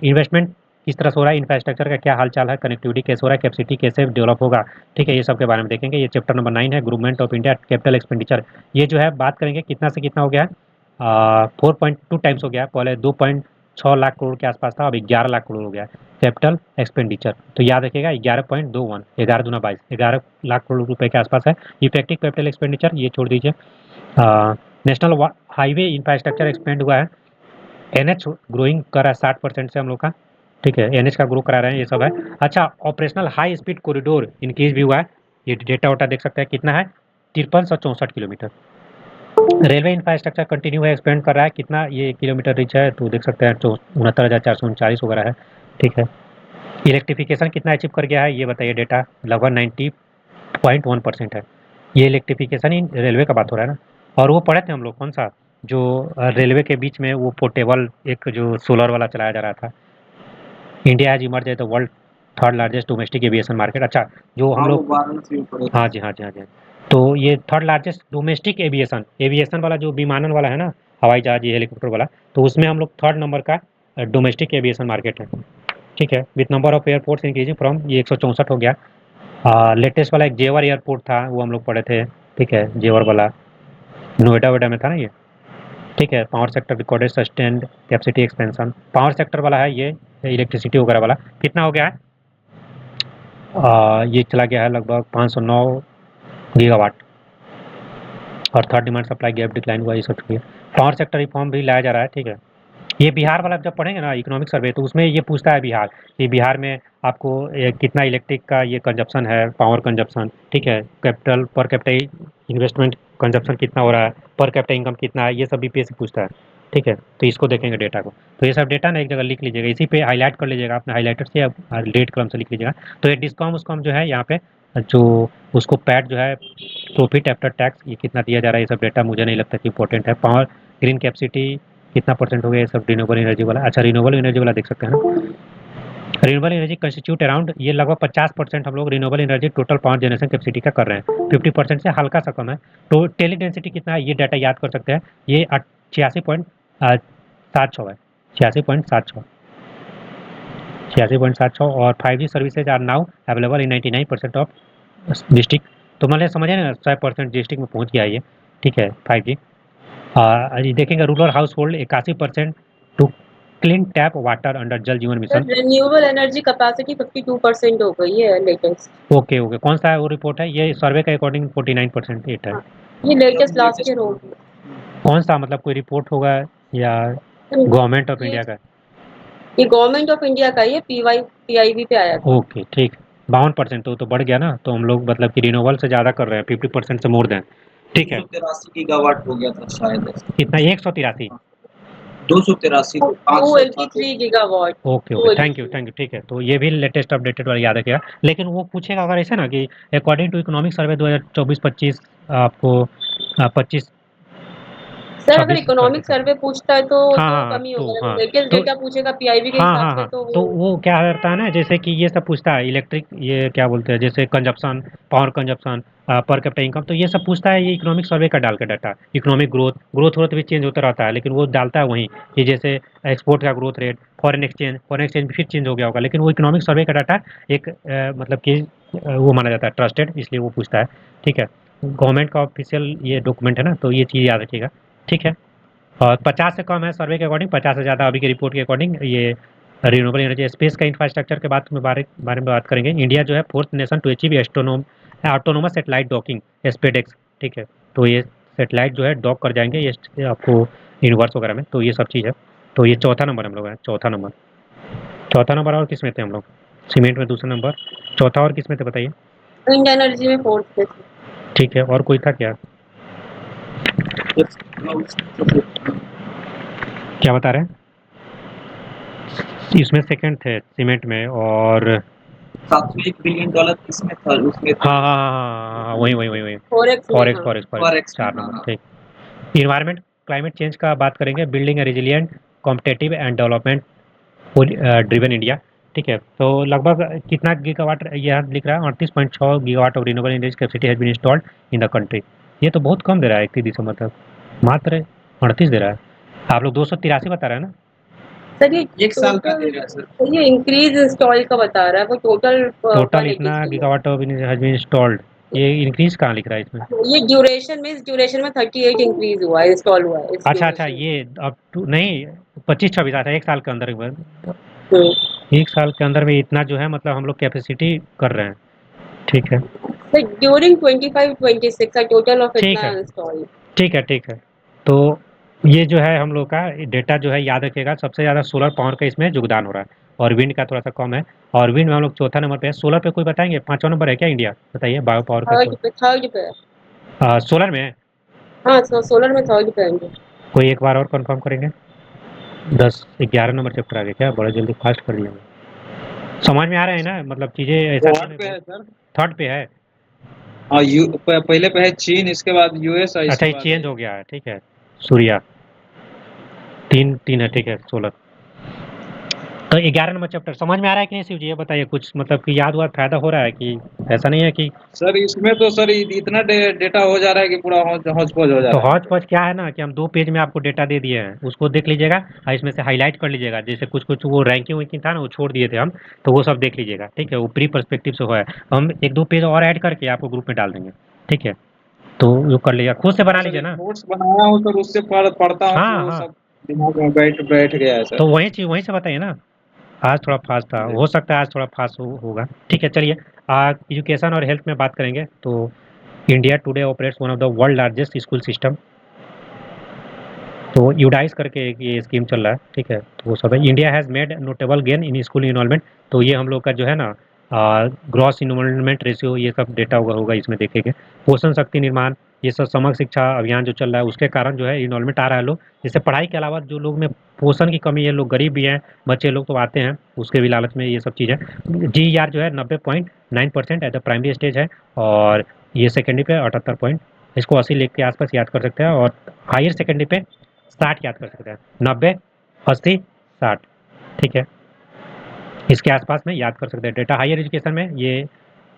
Speaker 1: इन्वेस्टमेंट किस तरह से हो रहा है, इंफ्रास्ट्रक्चर का क्या हाल चाल है, कनेक्टिविटी कैसे हो रहा है, कैपेसिटी कैसे डेवलप होगा, ठीक है, ये सब के बारे में देखेंगे। ये चैप्टर नंबर 9 है, government of India capital expenditure, ये जो है बात करेंगे कितना से कितना हो गया है, 4.2 टाइम्स हो गया, पहले 2.6 लाख करोड़ के आसपास था, अब 11 लाख करोड़ हो गया कैपिटल एक्सपेंडिचर, तो याद रखिएगा 11.21, 11 दूना 22, 11 लाख करोड़ रुपए के आसपास है इफेक्टिव कैपिटल एक्सपेंडिचर, ये छोड़ दीजिए। नेशनल हाईवे इंफ्रास्ट्रक्चर एक्सपेंड हुआ है, एनएच ग्रोइंग कर रहा है 60% से हम लोग का, ठीक है, एनएच का ग्रो करा रहे हैं, ये सब है। अच्छा, operational high speed corridor increase भी हुआ है, ये डेटा वोटा देख सकते हैं कितना है, 5364 किलोमीटर। रेलवे इंफ्रास्ट्रक्चर कंटिन्यू है, एक्सपेंड कर रहा है, कितना ये किलोमीटर रिच है, तो देख सकते हैं 69,439 वगैरह है, ठीक है। इलेक्ट्रिफिकेशन कितना अचीव कर गया है, ये बताइए डेटा, लगभग 90.1% है, ये इलेक्ट्रिफिकेशन ही रेलवे का बात हो रहा है ना। और वो पढ़े थे हम लोग कौन सा, जो रेलवे के बीच में वो पोर्टेबल एक जो सोलर वाला चलाया जा रहा था, India has emerge as the world third largest domestic aviation market, अच्छा जो हम लोग, हाँ जी हाँ जी हाँ जी, तो ये third largest domestic aviation, aviation वाला जो विमानन वाला है ना, हवाई जहाज ये हेलीकॉप्टर वाला, तो उसमें हम लोग थर्ड नंबर का डोमेस्टिक एविएशन मार्केट है, ठीक है, with number of airports increasing from, ये 164 हो गया। लेटेस्ट वाला एक जेवर एयरपोर्ट था, वो हम लोग पढ़े थे, ठीक है, जेवर वाला नोएडा वेडा में था ना ये, ठीक है। Power sector recorded sustained capacity expansion, power sector वाला है ये, इलेक्ट्रिसिटी वगैरह वाला, कितना हो गया है, ये चला गया है लगभग 509 गीगावाट, और third demand supply gap decline हुआ, ये सब ठीक है। पावर सेक्टर रिफॉर्म भी लाया जा रहा है, ठीक है। ये बिहार वाला जब पढ़ेंगे ना इकोनॉमिक सर्वे, तो उसमें ये पूछता है बिहार, कि बिहार में आपको कितना इलेक्ट्रिक का ये कंजप्शन है, पावर कंजप्शन, ठीक है, कैपिटल पर कैपिटल इन्वेस्टमेंट कंजप्शन कितना हो रहा है, पर कैपिटल इनकम कितना है, ये सब बीपीएससी पूछता है, ठीक है। तो इसको देखेंगे डेटा को, तो ये सब डेटा ना एक जगह लिख लीजिएगा, इसी पे हाईलाइट कर लीजिएगा अपने हाईलाइटर से या रेड कलम से लिख लीजिएगा। तो ये डिस्कॉम उसकॉम जो है यहाँ पे, जो उसको पैट जो है प्रॉफिट आफ्टर टैक्स, ये कितना दिया जा रहा है, ये सब डेटा मुझे नहीं लगता कि इंपॉर्टेंट है। पावर ग्रीन कैपेसिटी कितना परसेंट हो गया, ये सब रिन्यूएबल एनर्जी वाला, अच्छा रिन्यूएबल एनर्जी वाला देख सकते हैं ना, रिन्यूएबल एनर्जी कंस्टिट्यूट अराउंड, ये लगभग 50% हम लोग renewable energy total power generation capacity का कर रहे हैं, 50% से हल्का सा कम है। तो टेली डेंसिटी कितना है, ये डाटा याद कर सकते हैं, ये 86.76 है, 86.76, 86.76, और 5G services are now available in 99% of district, तो मतलब समझे ना 100% डिस्ट्रिक्ट में पहुंच गया है ये, ठीक है 5G। ये देखेंगे rural household 81% to clean tap water under Jal Jeevan
Speaker 3: sir
Speaker 1: mission.
Speaker 3: Renewable energy capacity 52% हो गई है लेटेस्ट।
Speaker 1: ओके ओके, कौन सा है वो रिपोर्ट है, ये सर्वे के अकॉर्डिंग 49% एट है।
Speaker 3: हाँ, ये लेटेस्ट लास्ट ईयर हो गई।
Speaker 1: कौन सा मतलब कोई रिपोर्ट होगा या गवर्नमेंट ऑफ
Speaker 3: ये
Speaker 1: इंडिया का?
Speaker 3: ये गवर्नमेंट ऑफ इंडिया का ही है, पीआईबी पे आया था।
Speaker 1: ओके ठीक, 52% तो बढ़ गया ना, तो हम लोग मतलब कि रिन्यूएबल से ज़्यादा कर रहे हैं, 50% से मोर देन। ठीक है,
Speaker 5: 283 गीगावाट हो गया था शायद ऐसा।
Speaker 1: कितना? 183।
Speaker 5: 283
Speaker 3: to
Speaker 5: 583
Speaker 3: gigawatt.
Speaker 1: Okay okay, thank you thank you. ठीक है, तो ये भी लेटेस्ट अपडेटेड वाला याद रखिएगा। लेकिन वो पूछेगा अगर ऐसे ना कि अकॉर्डिंग टू इकोनॉमिक सर्वे 2024-25 आपको 25
Speaker 3: सर अगर
Speaker 1: 26 कर
Speaker 3: इकोनॉमिक
Speaker 1: देता है।
Speaker 3: सर्वे पूछता है तो
Speaker 1: हाँ
Speaker 3: तो
Speaker 1: हाँ हाँ,
Speaker 3: कम ही
Speaker 1: तो
Speaker 3: होगा,
Speaker 1: हाँ,
Speaker 3: लेटेस्ट
Speaker 1: तो
Speaker 3: डेटा पूछेगा पीआईबी के
Speaker 1: हाँ
Speaker 3: हिसाब
Speaker 1: हाँ
Speaker 3: से
Speaker 1: हाँ,
Speaker 3: तो
Speaker 1: तो
Speaker 3: वो
Speaker 1: वो क्या रहता है ना, जैसे कि ये सब पूछता है इलेक्ट्रिक, ये क्या बोलते हैं, जैसे consumption, power consumption, per capita income, तो ये सब पूछता है। ये इकोनॉमिक सर्वे का डाल के डाटा, इकोनॉमिक ग्रोथ, ग्रोथ भी चेंज होता रहता है, लेकिन वो डालता है वहीं कि जैसे एक्सपोर्ट का ग्रोथ रेट, फॉरेन एक्सचेंज फिर चेंज हो गया होगा, लेकिन वो इकोनॉमिक सर्वे का डाटा एक मतलब कि वो माना जाता है ट्रस्टेड, इसलिए वो पूछता है। ठीक है, गवर्नमेंट का ऑफिशियल ये डॉक्यूमेंट है ना, तो ये चीज़ याद रखिएगा। ठीक है, और 50 से कम है सर्वे के अकॉर्डिंग, 50 से ज़्यादा अभी की रिपोर्ट के अकॉर्डिंग ये रिन्यूएबल एनर्जी। स्पेस का इंफ्रास्ट्रक्चर के बारे में बात करेंगे। इंडिया जो है fourth nation to achieve autonomous satellite docking, SpaDeX. ठीक है, तो ये सेटेलाइट जो है डॉक कर जाएंगे ये आपको यूनिवर्स वगैरह में, तो ये सब चीज़ है। तो ये चौथा नंबर हम लोग है, चौथा नंबर। चौथा नंबर और किस में थे हम लोग? सीमेंट में दूसरा नंबर, चौथा और किस में थे बताइए?
Speaker 3: विंड एनर्जी में फोर्थ पे थे।
Speaker 1: ठीक है, और कोई था क्या? क्या बता रहे हैं? इसमें सेकंड थे सीमेंट में, और
Speaker 5: $701 बिलियन किसमें था उसमें थे।
Speaker 1: हाँ हाँ हाँ हाँ हाँ हाँ, वही वही वही वही,
Speaker 3: फॉरेक्स में,
Speaker 1: फॉरेक्स
Speaker 3: हाँ।
Speaker 1: फॉरेक्स फॉरेक्स,
Speaker 5: फॉरेक्स में,
Speaker 1: 4 नंबर।
Speaker 5: हाँ।
Speaker 1: ठीक, इन्वायरमेंट क्लाइमेट चेंज का बात करेंगे। Building A resilient competitive and development driven India. ठीक है, तो लगभग कितना गीगावाट यहाँ लिख रहा है? 38.6 gigawatt of renewable energy capacity has been installed in the country. ये तो बहुत कम दे रहा है 31 दिसंबर तक, मात्र 38 दे रहा है। आप लोग 283 बता रहे हैं ना?
Speaker 3: सर ये
Speaker 5: 1 साल का
Speaker 3: टोटल,
Speaker 5: दे रहा है सर।
Speaker 3: ये इंक्रीज इंस्टॉल का बता रहा है, वो टोटल
Speaker 1: टोटल
Speaker 3: 183
Speaker 1: इतना
Speaker 3: है।
Speaker 1: Gigawatt of has been installed, ये इंक्रीज कहाँ लिख रहा है इसमें?
Speaker 3: ये ड्यूरेशन में, इस ड्यूरेशन में 38 इंक्रीज हुआ है, इंस्टॉल हुआ है इस
Speaker 1: अच्छा अच्छा,
Speaker 3: ड्यूरेशन
Speaker 1: ये अब नहीं, 25-26 आता है एक साल के अंदर।
Speaker 3: में।
Speaker 1: एक साल के अंदर में इतना जो है, मतलब हम लोग कैपेसिटी कर रहे हैं। ठीक है,
Speaker 3: सर ड्यूरिंग 25-26 का टोटल ऑफ
Speaker 1: ठीक
Speaker 3: इतना
Speaker 1: है,
Speaker 3: इंस्टॉल।
Speaker 1: ठीक है, ठीक है। तो ये जो है हम लोग का डेटा जो है याद रखिएगा, सबसे ज़्यादा सोलर पावर का इसमें योगदान हो रहा है, और विंड का थोड़ा सा कम है। और विंड में हम लोग चौथा नंबर पे है। सोलर पे कोई बताएंगे? पाँचवा नंबर है क्या इंडिया? बताइए, बायो पावर का
Speaker 3: थर्ड पे।
Speaker 1: सोलर में।
Speaker 3: हाँ, सोलर में थर्ड पे आएंगे।
Speaker 1: कोई एक बार और कंफर्म करेंगे? 10-11 नंबर चैप्टर आ गया क्या? बड़ा जल्दी फास्ट कर लिया। समझ में आ रहा है ना, मतलब चीज़ें ऐसा नहीं है
Speaker 5: थर्ड
Speaker 1: ना
Speaker 5: पे
Speaker 1: बहुत।
Speaker 5: है सर।
Speaker 1: थर्ड पे है?
Speaker 5: हाँ, पहले पे है चीन, इसके बाद यूएस और
Speaker 1: अच्छा,
Speaker 5: इसके
Speaker 1: ये
Speaker 5: बाद है
Speaker 1: चेंज हो गया है। ठीक है, सूर्या तीन तीन है। ठीक है, 16। तो 11 नंबर चैप्टर समझ में आ रहा है कि नहीं शिव जी? ये बताइए, कुछ मतलब कि याद हुआ, फायदा हो रहा है कि ऐसा नहीं है कि?
Speaker 5: सर। इसमें तो सर इतना डेटा हो जा रहा है कि पूरा हौच पौच हो जा
Speaker 1: तो
Speaker 5: रहा है
Speaker 1: हौच
Speaker 5: मतलब।
Speaker 1: पौच क्या है ना कि हम 2 पेज में आपको डेटा दे दिए हैं, उसको देख लीजिएगा और इसमें से हाईलाइट कर लीजिएगा। जैसे कुछ कुछ वो रैंकिंग वैंकिंग था ना, वो छोड़ दिए थे हम, तो वो सब देख लीजिएगा। ठीक है, वो प्री पर्सपेक्टिव से हुआ है। हम 1-2 पेज और ऐड करके आपको ग्रुप में डाल देंगे। ठीक है, तो वो कर लीजिएगा, खुद से बना
Speaker 5: हाँ सर,
Speaker 1: लीजिए
Speaker 5: एक
Speaker 1: ना।
Speaker 5: नोट्स बनाया हूँ सर, उससे पढ़ता हूँ तो
Speaker 1: हाँ
Speaker 5: वो
Speaker 1: हाँ,
Speaker 5: सब दिमाग में बैठ बैठ गया है
Speaker 1: तो
Speaker 5: सर।
Speaker 1: वही चीज़ वहीं से बताइए ना। आज थोड़ा फास्ट था,
Speaker 5: जी।
Speaker 1: हो सकता है आज थोड़ा फास्ट होगा। ठीक है, चलिए। एजुकेशन और हेल्थ में बात करेंगे तो India today operates one of the world largest school system. तो यूडाइस करके एक ये स्कीम चल रहा है। ठीक है, तो वो सब है। India has made notable gain in school enrolment. तो ये हम लोग का जो है ना ग्रॉस इनरोलमेंट रेशियो, ये सब डेटा होगा इसमें देखेंगे। पोषण शक्ति निर्माण, ये सब समग्र शिक्षा अभियान जो चल रहा है, उसके कारण जो है इनरोलमेंट आ रहा है लोग। जैसे पढ़ाई के अलावा जो लोग में पोषण की कमी है, लोग गरीब भी हैं, बच्चे लोग तो आते हैं, उसके भी लालच में ये सब चीज़ है। GER जो है 90.9% एट द प्राइमरी स्टेज है, और ये सेकेंडरी पे 78 पॉइंट। इसको 80 लेख के आसपास याद कर सकते हैं, और हायर सेकेंडरी पे 60 याद कर सकते हैं। 90, 80, 60। ठीक है, इसके आसपास में याद कर सकते हैं। डेटा हायर एजुकेशन में ये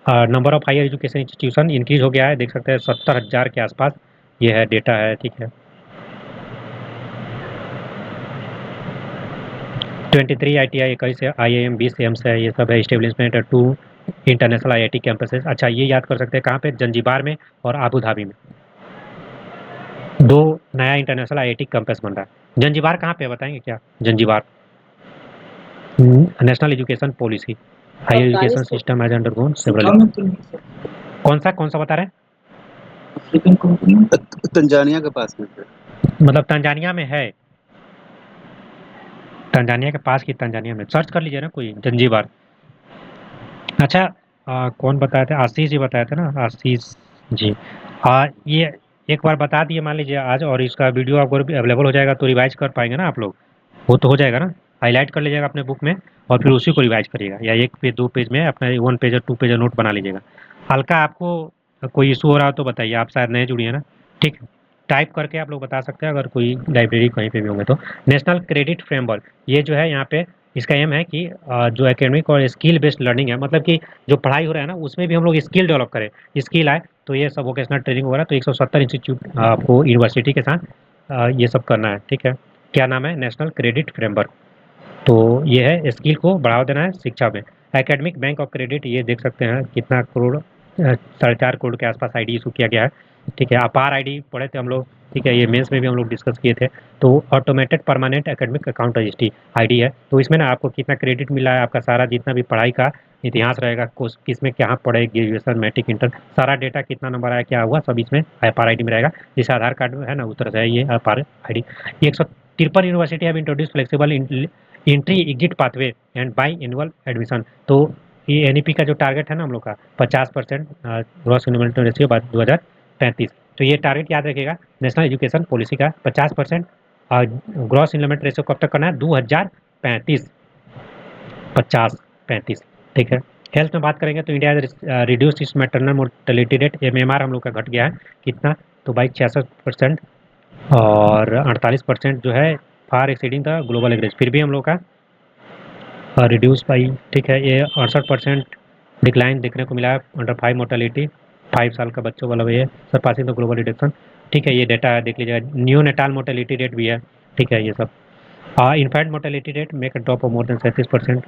Speaker 1: number of higher education institution increase हो गया है, देख सकते हैं 70,000 के आसपास ये है डेटा है। ठीक है, 23 ITI, 21 IIM, 20 एम्स है, ये सब है। Establishment 2 international IIT campuses. अच्छा, ये याद कर सकते हैं कहाँ पे? जंजीबार में और आबू धाबी में 2 नया इंटरनेशनल IIT कैंपस बन रहा है। जंजीबार कहाँ पे है बताएंगे क्या? Zanzibar national education policy, higher education
Speaker 3: Afghanistan.
Speaker 1: System has undergone
Speaker 5: Africa
Speaker 1: several.
Speaker 5: में तो नहीं सर।
Speaker 1: कौन सा बता रहे
Speaker 5: अफ्रीकन कंपनी।
Speaker 6: तंजानिया के पास में है।
Speaker 1: हैं? मतलब तंजानिया में है? तंजानिया के पास की तंजानिया में सर्च कर लीजिए ना कोई, जंजीबार। अच्छा, कौन बताए थे, आशीष जी बताए थे ना, आशीष जी। ये एक बार बता दिए मान लीजिए आज, और इसका वीडियो आपको अवेलेबल हो जाएगा तो रिवाइज कर पाएंगे ना आप लोग, वो तो हो जाएगा ना, हाईलाइट कर लीजिएगा अपने बुक में और फिर उसी को रिवाइज करिएगा, या एक पेज 2 पेज में अपना 1 पेज और 2 पेज नोट बना लीजिएगा। हल्का आपको कोई इशू हो रहा हो तो बताइए, आप शायद नए जुड़िए ना, ठीक है। टाइप करके आप लोग बता सकते हैं अगर कोई लाइब्रेरी कहीं पे भी होंगे तो। नेशनल क्रेडिट फ्रेमवर्क, ये जो है यहाँ पे इसका एम है कि जो एकेडमिक और स्किल बेस्ड लर्निंग है, मतलब कि जो पढ़ाई हो रहा है ना उसमें भी हम लोग स्किल डेवलप करें, स्किल आए, तो ये सब वोकेशनल ट्रेनिंग वगैरह, तो 170 इंस्टीट्यूट आपको यूनिवर्सिटी के साथ ये सब करना है, ठीक है। क्या नाम है, नेशनल क्रेडिट फ्रेमवर्क। तो ये है स्किल को बढ़ावा देना है शिक्षा में। एकेडमिक बैंक ऑफ क्रेडिट, ये देख सकते हैं कितना करोड़, 4.5 करोड़ के आसपास आईडी इशू किया गया है, ठीक है। अपार आईडी पढ़े थे हम लोग, ठीक है, ये मेंस में भी हम लोग डिस्कस किए थे। तो automated permanent academic account registry ID है, तो इसमें ना आपको कितना क्रेडिट मिला है, आपका सारा जितना भी पढ़ाई का इतिहास रहेगा, किस में क्या पढ़े, ग्रेजुएशन मैट्रिक इंटर, सारा डेटा कितना नंबर आया क्या हुआ सब इसमें अपार आईडी में रहेगा। जैसे आधार कार्ड है ना उस तरह से है ये अपार ID. 153 university have introduce flexible entry exit pathway and by annual admission. तो ये एनईपी का जो टारगेट है ना हम लोग का 50% ग्रॉस इन्वेस्टमेंट रेशियो बाय 2035, तो ये टारगेट याद रखिएगा, नेशनल एजुकेशन पॉलिसी का 50% ग्रॉस इन्वेस्टमेंट रेशियो कब तक करना है, 2035, 50-35, ठीक है। हेल्थ में बात करेंगे तो इंडिया रिड्यूस इस मैटरनल मोर्टेलिटी रेट, एमएमआर हम लोग का घट गया है कितना, तो भाई 66%, और 48% जो है फार एक्सीडिंग द ग्लोबल एवरेज, फिर भी हम लोग का रिड्यूस बाई, ठीक है। ये 68% डिक्लाइन देखने को मिला है अंडर 5 मोर्टेलिटी, 5 साल का बच्चों वाला ये सरपासिंग द ग्लोबल रिडक्शन, ठीक है। ये डेटा है देख लीजिएगा, न्यू नेटाल मोर्टेलिटी रेट भी है, ठीक है ये सब। Infant mortality rate make a drop of more than 37%।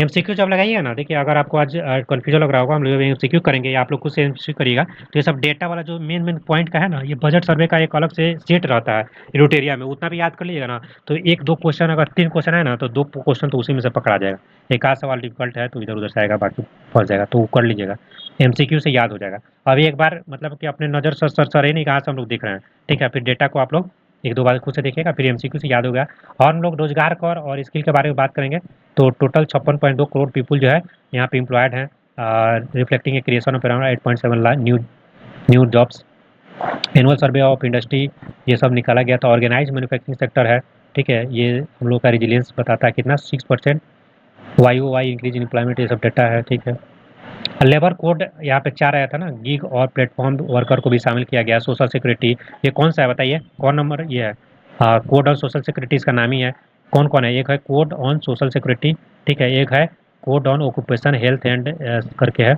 Speaker 1: MCQ जब लगाइएगा ना, देखिए अगर आपको आज कन्फ्यूजन लग रहा होगा, हम लोग एमसीक्यू करेंगे या आप लोग खुद से एमसीक्यू करिएगा, तो ये सब डेटा वाला जो मेन मेन पॉइंट का है ना, ये बजट सर्वे का एक अलग से सेट रहता है रूट एरिया में, उतना भी याद कर लीजिएगा ना, तो 1-2 क्वेश्चन, अगर 3 क्वेश्चन है ना तो 2 क्वेश्चन तो उसी में से पकड़ा जाएगा, एक आध सवाल डिफिकल्ट है तो इधर उधर से आएगा, बाकी फंस जाएगा, तो वो कर लीजिएगा, एमसीक्यू से याद हो जाएगा। अभी एक बार मतलब कि अपने नज़र सर ही नहीं कहाँ से हम लोग देख रहे हैं, ठीक है, फिर डेटा को आप लोग 1-2 बार खुद से देखिएगा, फिर एमसीक्यू से याद हो गया। और हम लोग रोजगार कर और स्किल के बारे में बात करेंगे, तो टोटल 56.2 करोड़ पीपल जो है यहाँ पे एम्प्लॉयड हैं, reflecting a creation of around 8.7 lakh new new jobs. Annual survey of industry ये सब निकाला गया था। ऑर्गेनाइज मैन्युफैक्चरिंग सेक्टर है, ठीक है, ये हम लोग का रिजिलियंस बताता है कितना, 6%। वाई इंक्रीज इन एम्प्लॉयमेंट, ये सब डाटा है, ठीक है। लेबर कोड यहाँ पे 4 आया था ना, गीग और प्लेटफॉर्म वर्कर को भी शामिल किया गया। सोशल सिक्योरिटी, ये कौन सा है बताइए, कौन नंबर ये है, कोड ऑन सोशल सिक्योरिटी इसका नाम ही है। कौन कौन है, एक है कोड ऑन सोशल सिक्योरिटी, ठीक है, एक है code on occupation health and करके है,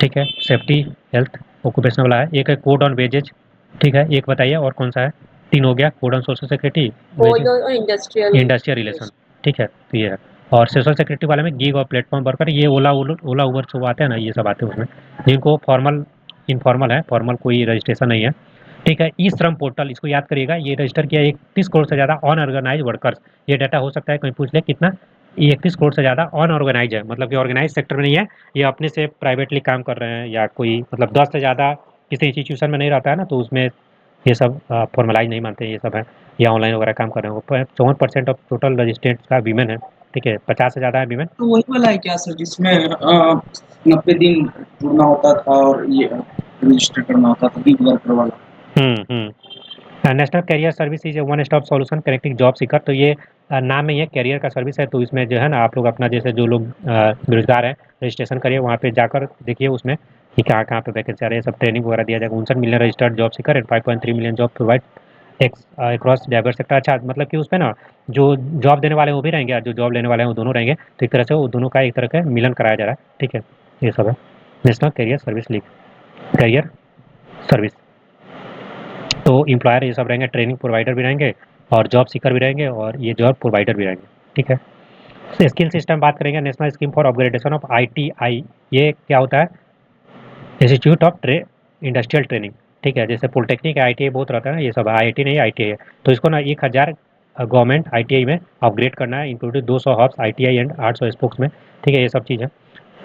Speaker 1: ठीक है, सेफ्टी हेल्थ ऑक्यूपेशन वाला है, एक है कोड ऑन वेजेज, ठीक है, एक बताइए और कौन सा है, 3 हो गया, code on social security,
Speaker 3: code और इंडस्ट्रियल
Speaker 1: इंडस्ट्रियल रिलेशन, ठीक है, तो ये है। और सोशल सिक्योरिटी वाले में गीग और प्लेटफॉर्म वर्कर, ये ओला उबर से वो आते हैं ना, ये सब आते हैं उसमें, जिनको फॉर्मल इनफॉर्मल है, फॉर्मल कोई रजिस्ट्रेशन नहीं है, ठीक है। ई श्रम पोर्टल, इसको याद करिएगा, ये रजिस्टर किया 31 करोड़ से ज़्यादा अनऑर्गेनाइज वर्कर्स, ये डाटा हो सकता है कहीं पूछ ले कितना, 31 करोड़ से ज़्यादा अनऑर्गेनाइज है, मतलब कि ऑर्गेनाइज सेक्टर में नहीं है, ये अपने से प्राइवेटली काम कर रहे हैं, या कोई मतलब 10 से ज़्यादा किसी इंस्टीट्यूशन में नहीं रहता है ना, तो उसमें ये सब फॉर्मलाइज नहीं मानते, ये सब है, या ऑनलाइन वगैरह काम कर रहे हो। 54% ऑफ टोटल रजिस्ट्रेड का वीमेन है, ठीक है, 50 से ज़्यादा है वीमेन।
Speaker 7: तो वही वाला है क्या सर, जिसमें 90 दिन जुड़ना होता था और ये रजिस्टर करना होता था, गिग वर्कर वाला?
Speaker 1: National career service is one stop solution connecting job seeker, तो ये नाम में ही है, कैरियर का सर्विस है, तो इसमें जो है ना आप लोग अपना जैसे जो लोग बेरोजगार हैं रजिस्ट्रेशन करिए, वहाँ पे जाकर देखिए उसमें कि कहाँ कहाँ पे वैकेंसी आ रही है, सब ट्रेनिंग वगैरह दिया जाएगा। 59 million registered job seeker and 5.3 million job provide across diverse sector. अच्छा, मतलब कि उस पर ना जो जॉब देने वाले हैं वो भी रहेंगे और जो जॉब लेने वाले हैं वो दोनों रहेंगे, तो एक तरह से वो दोनों का एक तरह का मिलन कराया जा रहा है, ठीक है, ये सब है national career service league, career service. तो एम्प्लॉयर ये सब रहेंगे, ट्रेनिंग प्रोवाइडर भी रहेंगे और जॉब सीकर भी रहेंगे और ये जॉब प्रोवाइडर भी रहेंगे, ठीक है। स्किल सिस्टम बात करेंगे, national scheme for upgradation of ITI, ये क्या होता है, इंस्टीट्यूट ऑफ इंडस्ट्रियल ट्रेनिंग, ठीक है, जैसे पॉलिटेक्निक आईटीआई बहुत रहता है ना, ये सब आईआईटी नहीं आईटीआई है, तो इसको ना 1000 गवर्नमेंट आईटीआई में अपग्रेड करना है, including 200 hubs ITI and 800 spokes में, ठीक है, ये सब चीज़ है।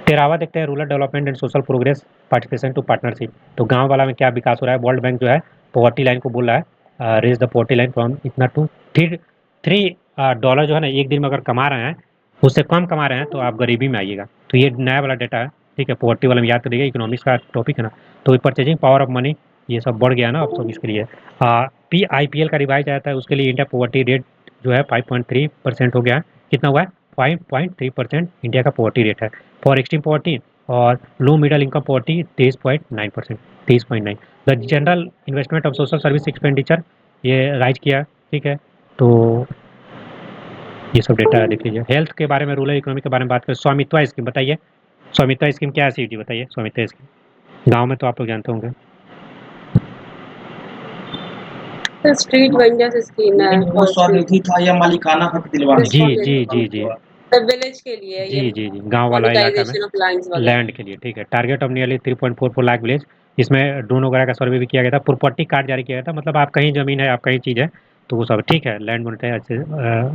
Speaker 1: 13वां देखते हैं, rural development and social progress participation to partnership, तो गांव वाला में क्या विकास हो रहा है, वर्ल्ड बैंक जो है पॉवर्टी लाइन को बोल रहा है raise the poverty line from इतना टू 3 $3 जो है ना एक दिन में अगर कमा रहे हैं, उससे कम कमा रहे हैं, तो आप गरीबी में आइएगा। तो ये नया वाला डेटा है, ठीक है, पॉवर्टी वाला में याद करिएगा, इकोनॉमिक्स का टॉपिक है ना। तो परचेजिंग पावर ऑफ मनी ये सब बढ़ गया ना अब सब इसके लिए। PIPL का रिवाइज आया था, उसके लिए इंडिया पॉवर्टी रेट जो है 5.3% हो गया है। कितना हुआ है? 5.3% इंडिया का पॉवर्टी रेट है फॉर एक्सट्रीम पॉवर्टी, और low middle income poverty 23.9%, 23.9। The general investment of social service expenditure ये राइज किया, ठीक है। तो ये सब डेटा देख लीजिए। हेल्थ के बारे में, रूरल इकोनॉमी के बारे में बात करें, स्वामित्व स्कीम बताइए। स्वामित्व स्कीम क्या है सीटी बताइए? स्वामित्व स्कीम गांव में तो आप लोग जानते होंगे।
Speaker 3: स्ट्रीट वेंडर्स स्कीम है
Speaker 7: वो स्वनिधि था या मालिकाना हक दिलवाने
Speaker 1: जी जी जी जी
Speaker 3: विलेज के लिए है ये,
Speaker 1: जी जी जी गांव वाला इलाका में
Speaker 3: मोनेटाइजेशन ऑफ लैंड्स वगैरह।
Speaker 1: लैंड के लिए, ठीक है। Target of nearly 3.44 lakh village. इसमें ड्रोन वगैरह का सर्वे भी किया गया था, प्रॉपर्टी कार्ड जारी किया गया था, मतलब आप कहीं जमीन है, आप कहीं चीज़ है, तो वो सब ठीक है। लैंड मोनेटाइज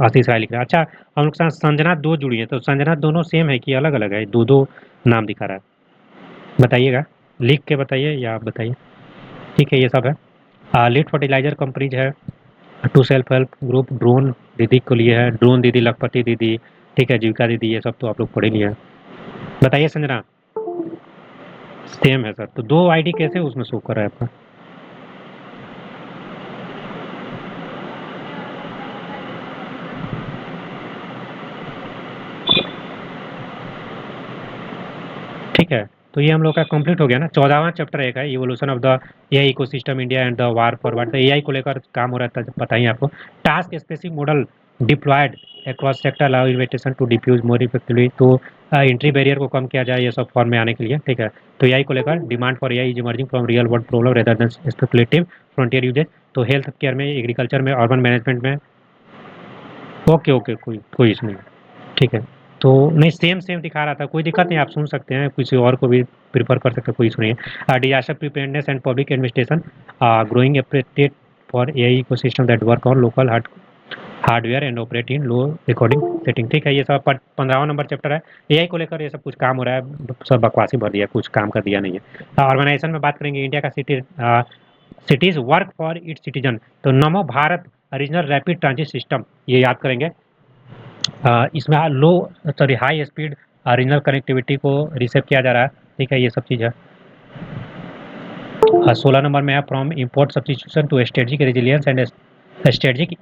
Speaker 1: आशीष राय लिख रहा है। अच्छा, हम लोग के साथ संजना दो जुड़ी है, तो संजना दोनों सेम है कि अलग अलग है? दो दो नाम दिखा रहा है, बताइएगा, लिख के बताइए या आप बताइए। ठीक है, ये सब है। लीड फर्टिलाइजर कंपनीज है, to self help group, drone Didi को लिए है, ड्रोन दीदी, लखपति दीदी, ठीक है, जीविका दीदी, ये सब तो आप लोग पढ़े लिए हैं। बताइए संजना। सेम है सर, तो दो आईडी कैसे उसमें शो कर रहा है आपका? ठीक है, तो ये हम लोग का कंप्लीट हो गया ना। 14वां चैप्टर एक है, evolution of the AI ecosystem India and the way forward. तो एआई को लेकर काम हो रहा था, पता ही आपको। Task specific model deployed across sector allow invitation to diffuse more effectively. तो एंट्री बैरियर को कम किया जाए ये सब फॉर्म में आने के लिए, ठीक है। तो एआई को लेकर demand for AI is emerging from real world problem rather than speculative frontier uses. तो हेल्थ केयर में, एग्रीकल्चर में, अर्बन मैनेजमेंट में। ओके ओके, कोई कोई इशू नहीं, ठीक है। तो नहीं, सेम सेम दिखा रहा था, कोई दिक्कत नहीं, आप सुन सकते हैं, किसी और को भी प्रिफर कर सकते हैं, कोई इशू नहीं है। Disaster preparedness and public administration, growing operated for AI ecosystem that work on local hardware and operate in low recording setting, ठीक है। ये सब 15वां नंबर चैप्टर है। एआई को लेकर ये सब कुछ काम हो रहा है, सब बकवासी भर दिया, कुछ काम कर दिया नहीं है। ऑर्गेनाइजेशन में बात करेंगे, इंडिया का cities work for its citizen. तो Namo Bharat regional rapid transit system, ये याद करेंगे। इसमें low sorry high speed regional connectivity को रिसेव किया जा रहा है, ठीक है, ये सब चीज़ है। 16 नंबर में है, from import substitution to strategic resilience and strategic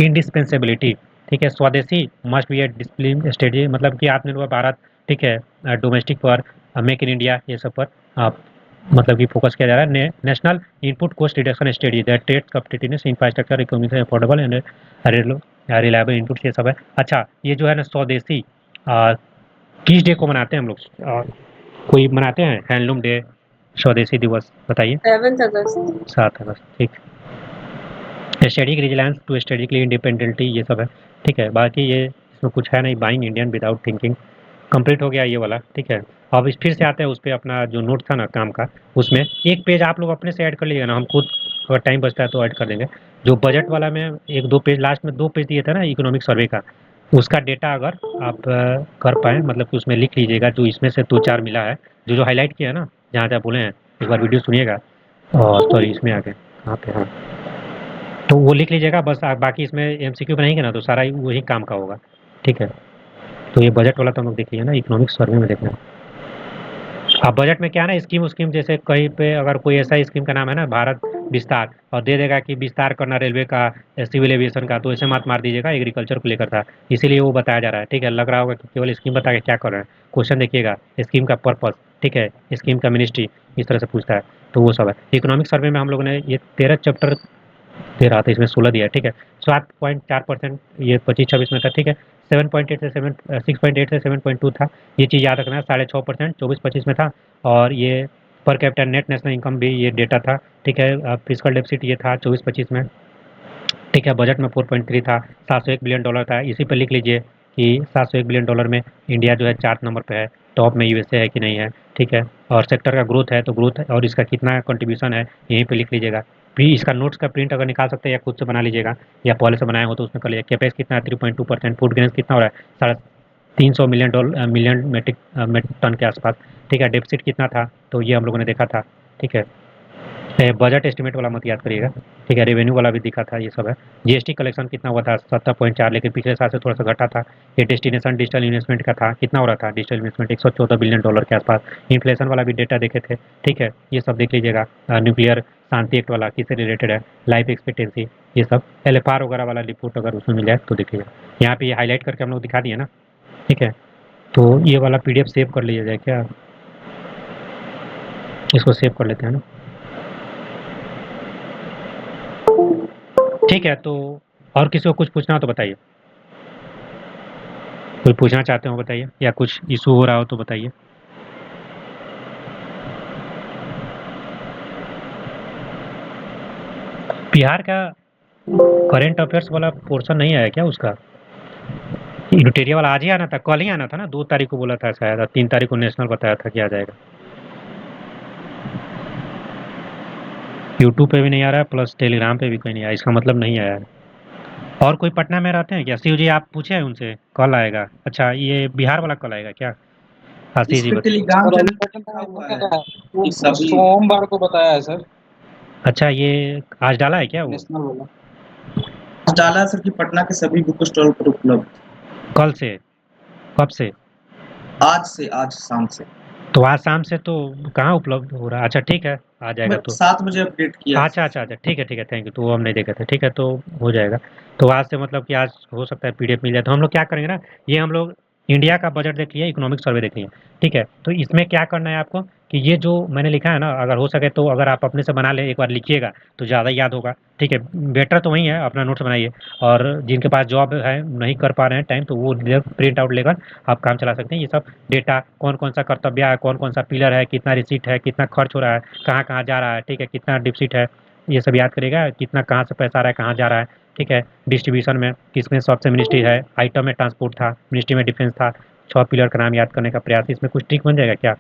Speaker 1: indispensability, ठीक है। Swadeshi must be a discipline strategy, मतलब कि आत्मनिर्भर भारत, ठीक है, डोमेस्टिक पर, मेक इन इंडिया, ये सब पर मतलब कि फोकस किया जा रहा है। National input cost reduction strategy that trades competitiveness infrastructure economic affordable and reliable input, ये सब है। अच्छा, ये जो है ना स्वदेशी, किस डे को मनाते हैं हम लोग? कोई मनाते हैं हैंडलूम डे, स्वदेशी दिवस, बताइए।
Speaker 3: 7 अगस्त।
Speaker 1: 7 अगस्त, ठीक। स्ट्रेटेजिक विजिलेंस टू स्ट्रेटेजिकली इंडिपेंडेंटी, ये सब है, ठीक है। बाकी ये इसमें कुछ है नहीं। Buying Indian without thinking complete हो गया ये वाला, ठीक है। अब फिर से आते हैं उस पर, अपना जो नोट था ना काम का, उसमें एक पेज आप लोग अपने से ऐड कर लीजिएगा ना, हम खुद अगर टाइम बचता है तो ऐड कर देंगे। जो बजट वाला में एक दो पेज, लास्ट में 2 पेज दिए थे ना इकोनॉमिक सर्वे का, उसका डेटा अगर आप कर पाएँ, मतलब कि उसमें लिख लीजिएगा, जो इसमें से 2-4 मिला है, जो जो हाईलाइट किया है ना, जहाँ जहाँ बोले हैं, एक बार वीडियो सुनिएगा। और सॉरी, इसमें आ गए कहाँ पे, हाँ, तो वो लिख लीजिएगा बस। आप बाकी इसमें एमसीक्यू बनाएंगे ना, तो सारा वही काम का होगा, ठीक है। तो ये बजट वाला तो हम लोग देख लिया ना, इकोनॉमिक सर्वे में देखना। अब बजट में क्या है ना, स्कीम स्कीम, जैसे कहीं पे अगर कोई ऐसा स्कीम का नाम है ना भारत विस्तार, और दे देगा कि विस्तार करना रेलवे का, सिविल एविएशन का, तो ऐसे मत मार दीजिएगा, एग्रीकल्चर को लेकर था, इसीलिए वो बताया जा रहा है, ठीक है। लग रहा होगा कि केवल स्कीम बता के क्या कर रहे हैं। क्वेश्चन देखिएगा, स्कीम का पर्पस, ठीक है, स्कीम का मिनिस्ट्री, इस तरह से पूछता है, तो वो सब है। इकोनॉमिक सर्वे में हम लोगों ने ये 13 चैप्टर दे रहा था, इसमें 16 दिया है, ठीक है। 7.4% ये 25-26 में था, ठीक है। 6.8 से 7.2 था, ये चीज़ याद रखना है। 6.5% 24-25 में था। और ये per capita net national income भी ये डेटा था, ठीक है। फिजिकल डेफिसिट ये था 24-25 में, ठीक है। बजट में 4.3 था, $701 बिलियन था। इसी पर लिख लीजिए कि $701 बिलियन में इंडिया जो है 4 नंबर पे है, टॉप में यूएसए है कि नहीं है, ठीक है। और सेक्टर का ग्रोथ है, तो ग्रोथ और इसका कितना कंट्रीब्यूशन है, यहीं पे लिख लीजिएगा। फिर इसका नोट्स का प्रिंट अगर निकाल सकते हैं या खुद से बना लीजिएगा, या पहले से बनाया हो तो उसमें कर लीजिए। कैपेक्स कितना है, 3.2%। फूड ग्रेन्स कितना हो रहा है, 350 मिलियन मेट्रिक टन के आसपास, ठीक है। डेफिसिट कितना था, तो ये हम लोगों ने देखा था, ठीक है। बजट एस्टिमेट वाला मत याद करिएगा, ठीक है। रेवेन्यू वाला भी दिखा था, ये सब है। जीएसटी कलेक्शन कितना हुआ था 70.4, लेकिन पिछले साल से थोड़ा सा घटा था। ये डेस्टिनेशन डिजिटल इन्वेस्टमेंट का था, कितना हो रहा था डिजिटल इन्वेस्टमेंट, $114 बिलियन के आसपास। इन्फ्लेशन वाला भी डेटा देखे थे, ठीक है, ये सब देख लीजिएगा। न्यूक्लियर शांति एक्ट वाला किससे रिलेटेड है, लाइफ एक्सपेक्टेंसी, ये सब LFR वगैरह वाला रिपोर्ट अगर उसमें मिल जाए तो देखिएगा। यहाँ पे हाईलाइट करके हम लोग दिखा दिए ना, ठीक है। तो ये वाला PDF सेव कर लीजिए जाए क्या, इसको सेव कर लेते हैं ना, ठीक है। तो और किसी को कुछ पूछना हो तो बताइए, कोई पूछना चाहते हो बताइए, या कुछ इशू हो रहा हो तो बताइए। बिहार का करंट अफेयर्स वाला पोर्शन नहीं आया क्या उसका? इडिटोरियल वाला आज ही आना था, कल ही आना था ना, 2 तारीख को बोला था शायद, और 3 तारीख को नेशनल बताया था कि आ जाएगा। यूट्यूब पे भी नहीं आ रहा है, प्लस टेलीग्राम पे भी कहीं नहीं आया, इसका मतलब नहीं आया है। और कोई पटना में रहते हैं क्या? शिव जी आप पूछे हैं उनसे कल आएगा? अच्छा, ये बिहार वाला कल आएगा क्या? आशीष
Speaker 7: इस
Speaker 1: जी
Speaker 7: पे
Speaker 1: बता।
Speaker 7: टेलीग्राम
Speaker 5: सर
Speaker 7: चैनल
Speaker 5: अभी
Speaker 7: पे लिखा हुआ है
Speaker 5: वो
Speaker 7: कि सभी
Speaker 5: सोमवार को बताया है सर,
Speaker 1: अच्छा, ये आज डाला है क्या वो?
Speaker 5: नेशनल वाला।
Speaker 7: डाला सर कि पटना के सभी बुक स्टॉल पर उपलब्ध।
Speaker 1: कल से? कब से?
Speaker 7: आज शाम से।
Speaker 1: तो आज शाम से तो कहाँ उपलब्ध हो रहा है? अच्छा ठीक है, आ जाएगा तो।
Speaker 7: 7 बजे अपडेट किया है।
Speaker 1: अच्छा, ठीक है, थैंक यू। तो वो हम नहीं देखे थे, ठीक है, तो हो जाएगा। तो आज से मतलब कि आज हो सकता है PDF मिल जाए। तो हम लोग क्या करेंगे ना, ये हम लोग इंडिया का बजट देख लिए, इकोनॉमिक सर्वे देख लिए, ठीक है। तो इसमें क्या करना है आपको कि ये जो मैंने लिखा है ना, अगर हो सके तो अगर आप अपने से बना ले, एक बार लिखिएगा तो ज़्यादा याद होगा, ठीक है। बेटर तो वही है, अपना नोट्स बनाइए। और जिनके पास जॉब है, नहीं कर पा रहे हैं टाइम, तो वो प्रिंट आउट लेकर आप काम चला सकते हैं। ये सब डेटा, कौन कौन सा कर्तव्य है, कौन कौन सा पिलर है, कितना रिसीट है, कितना खर्च हो रहा है, कहाँ कहाँ जा रहा है, ठीक है, कितना डिपसिट है, ये सब याद करेगा, कितना कहाँ से पैसा आ रहा है, कहाँ जा रहा है, ठीक है। डिस्ट्रीब्यूशन में किसमें सबसे मिनिस्ट्री है, आइटम में ट्रांसपोर्ट था, मिनिस्ट्री में डिफेंस था। 6 पिलर का नाम याद करने का प्रयास, इसमें कुछ ट्रिक बन जाएगा क्या?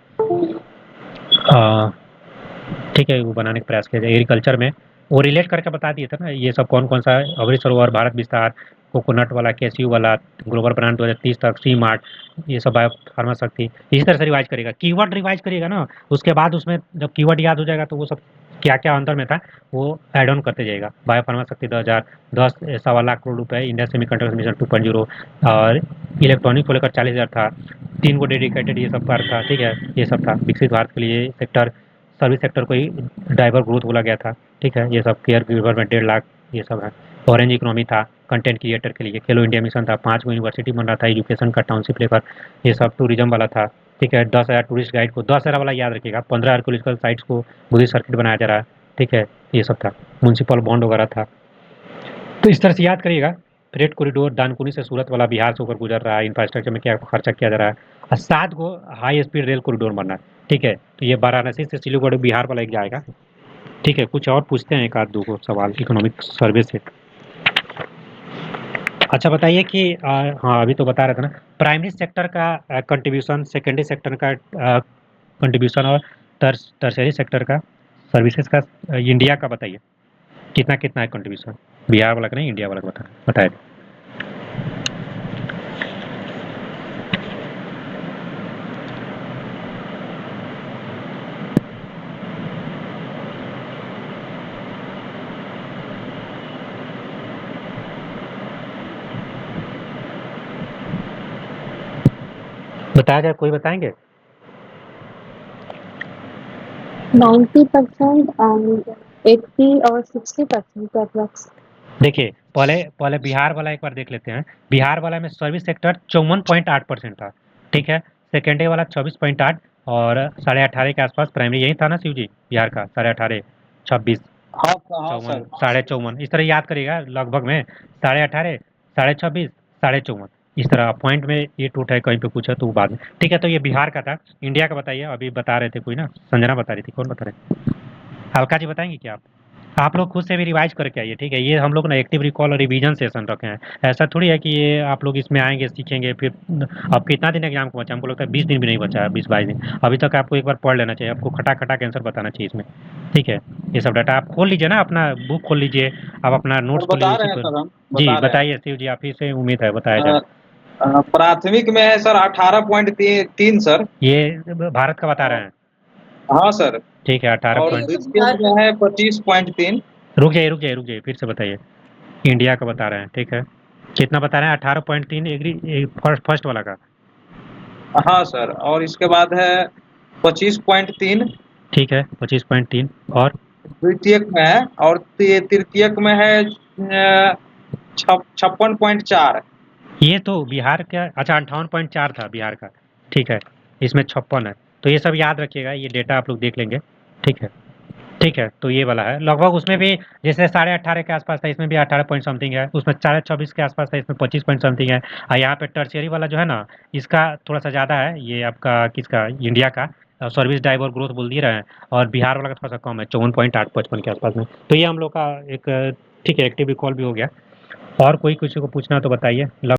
Speaker 1: ठीक है, वो बनाने का प्रयास किया जाए। एग्रीकल्चर में वो रिलेट करके बता दिए थे ना, ये सब कौन कौन सा, अवरी सरोवर, भारत विस्तार, कोकोनट वाला, कैसीयू वाला, ग्लोबल ब्रांड 2030 तक, सी मार्ट, ये सब बायो फार्मा शक्ति, इसी तरह से रिवाइज करेगा। कीवर्ड रिवाइज करिएगा ना, उसके बाद उसमें जब कीवर्ड याद हो जाएगा तो वो सब क्या क्या अंदर में था वो एड ऑन करते जाएगा। बायो फार्मा शक्ति 2010 ₹1.25 लाख इंडिया सेमीकंडक्टर मिशन 2.0, और इलेक्ट्रॉनिक को लेकर 40,000 था, 3 को डेडिकेटेड ये सब पार्ट था, ठीक है, ये सब था। विकसित भारत के लिए सेक्टर, सर्विस सेक्टर को ही ड्राइवर ग्रोथ बोला गया था, ठीक है, ये सब। केयर गिवर में 1.5 लाख, ये सब है। ऑरेंज इकोनॉमी था, कंटेंट क्रिएटर के लिए। खेलो इंडिया मिशन था, 5 को यूनिवर्सिटी बन रहा था एजुकेशन का, टाउनशिप लेकर, ये सब। टूरिज्म वाला था, ठीक है, 10,000 टूरिस्ट गाइड को, 10,000 वाला याद रखिएगा। 15 आर्कोलॉजिकल साइट्स को बुद्धिस्ट सर्किट बनाया जा रहा है, ठीक है, ये सब था। म्यूनसिपल बॉन्ड वगैरह था, तो इस तरह से याद करिएगा। फ्रेट कॉरिडोर दानकुनी से सूरत वाला बिहार से होकर गुजर रहा है, इंफ्रास्ट्रक्चर में क्या खर्चा किया जा रहा है। और 7 को हाई स्पीड रेल कॉरिडोर बनना है, ठीक है। तो ये वाराणसी से सिलीगुड़ी बिहार वाला एक जाएगा, ठीक है। कुछ और पूछते हैं, एक आध दो को सवाल इकोनॉमिक सर्वे से। अच्छा बताइए कि हाँ, अभी तो बता रहे थे ना, प्राइमरी सेक्टर का कंट्रीब्यूशन, सेकेंडरी सेक्टर का कंट्रीब्यूशन, और टर्शरी सेक्टर का, सर्विसेज का, इंडिया का बताइए कितना कितना है कंट्रीब्यूशन। बिहार वाला का नहीं, इंडिया वाला का बताइए। बताया जाए, कोई बताएंगे?
Speaker 8: 90% एंड 80 और 60% अप्रॉक्स।
Speaker 1: देखिए, पहले पहले बिहार वाला एक बार देख लेते हैं। बिहार वाला में सर्विस सेक्टर 54.8% था, ठीक है। सेकेंडरी वाला 24.8, और 18.5 के आसपास प्राइमरी, यही था ना शिव जी, बिहार का 18.5, 26,
Speaker 5: हाँ हाँ
Speaker 1: 54,
Speaker 5: सर।
Speaker 1: 54.5, इस तरह याद करिएगा लगभग में। 18.5, 26.5, 54, इस तरह। पॉइंट में ये टूट है, कहीं पे कुछ है तो वो बाद में, ठीक है। तो ये बिहार का था। इंडिया का बताइए, अभी बता रहे थे कोई ना, संजना बता रही थी, कौन बता रहे? अलका जी बताएंगे क्या आप लोग खुद से भी रिवाइज करके आइए, ठीक है। ये हम लोग ना एक्टिव रिकॉल और रिवीजन सेशन रखे हैं। ऐसा थोड़ी है कि ये आप लोग इसमें आएंगे, सीखेंगे, फिर अब कितना दिन एग्जाम को बचा? हमको लगता है 20 दिन भी नहीं बचा है, 20-22 दिन। अभी तक आपको एक बार पढ़ लेना चाहिए, आपको खटा खटा के आंसर बताना चाहिए इसमें, ठीक है। ये सब डाटा आप खोल लीजिए ना, अपना बुक खोल लीजिए, आप अपना
Speaker 5: सर
Speaker 1: नोट्स खोल लीजिए
Speaker 5: बता
Speaker 1: उसी
Speaker 5: रहे हैं
Speaker 1: पर।
Speaker 5: सर, हम
Speaker 1: जी
Speaker 5: बता रहे हैं।
Speaker 1: बताइए शिव जी, आप ही से उम्मीद है, बताया जाए।
Speaker 5: प्राथमिक में है सर 18.3 सर।
Speaker 1: ये भारत का बता रहे हैं?
Speaker 5: हाँ सर।
Speaker 1: ठीक है, 18
Speaker 5: और
Speaker 1: पॉइंट।
Speaker 5: द्वितीयक में है 25.3।
Speaker 1: रुक जाइए, फिर से बताइए। इंडिया का बता रहे हैं, ठीक है। कितना बता रहे हैं? 18.3 एग्री फर्स्ट वाला का।
Speaker 5: हाँ सर, और इसके बाद है 25.3
Speaker 1: ठीक है, 25.3 और
Speaker 5: द्वितीयक में है, और तृतीयक में है 56.4।
Speaker 1: ये तो बिहार का, अच्छा 58.4 था बिहार का, ठीक है। इसमें 56 है, तो ये सब याद रखिएगा, ये डेटा आप लोग देख लेंगे, ठीक है। ठीक है, तो ये वाला है लगभग, उसमें भी जैसे 18.5 के आसपास था, इसमें भी 18 पॉइंट समथिंग है, उसमें 24 के आसपास था, इसमें 25 पॉइंट समथिंग है। और यहाँ पे टर्शियरी वाला जो है ना, इसका थोड़ा सा ज़्यादा है, ये आपका किसका, इंडिया का। सर्विस ड्राइव और ग्रोथ बोल दिए रहे हैं। और बिहार वाला का थोड़ा सा कम है, 54.855 के आसपास में। तो ये हम लोग का एक, ठीक है, एक्टिव रिकॉल भी हो गया। और कोई किसी को पूछना तो बताइए।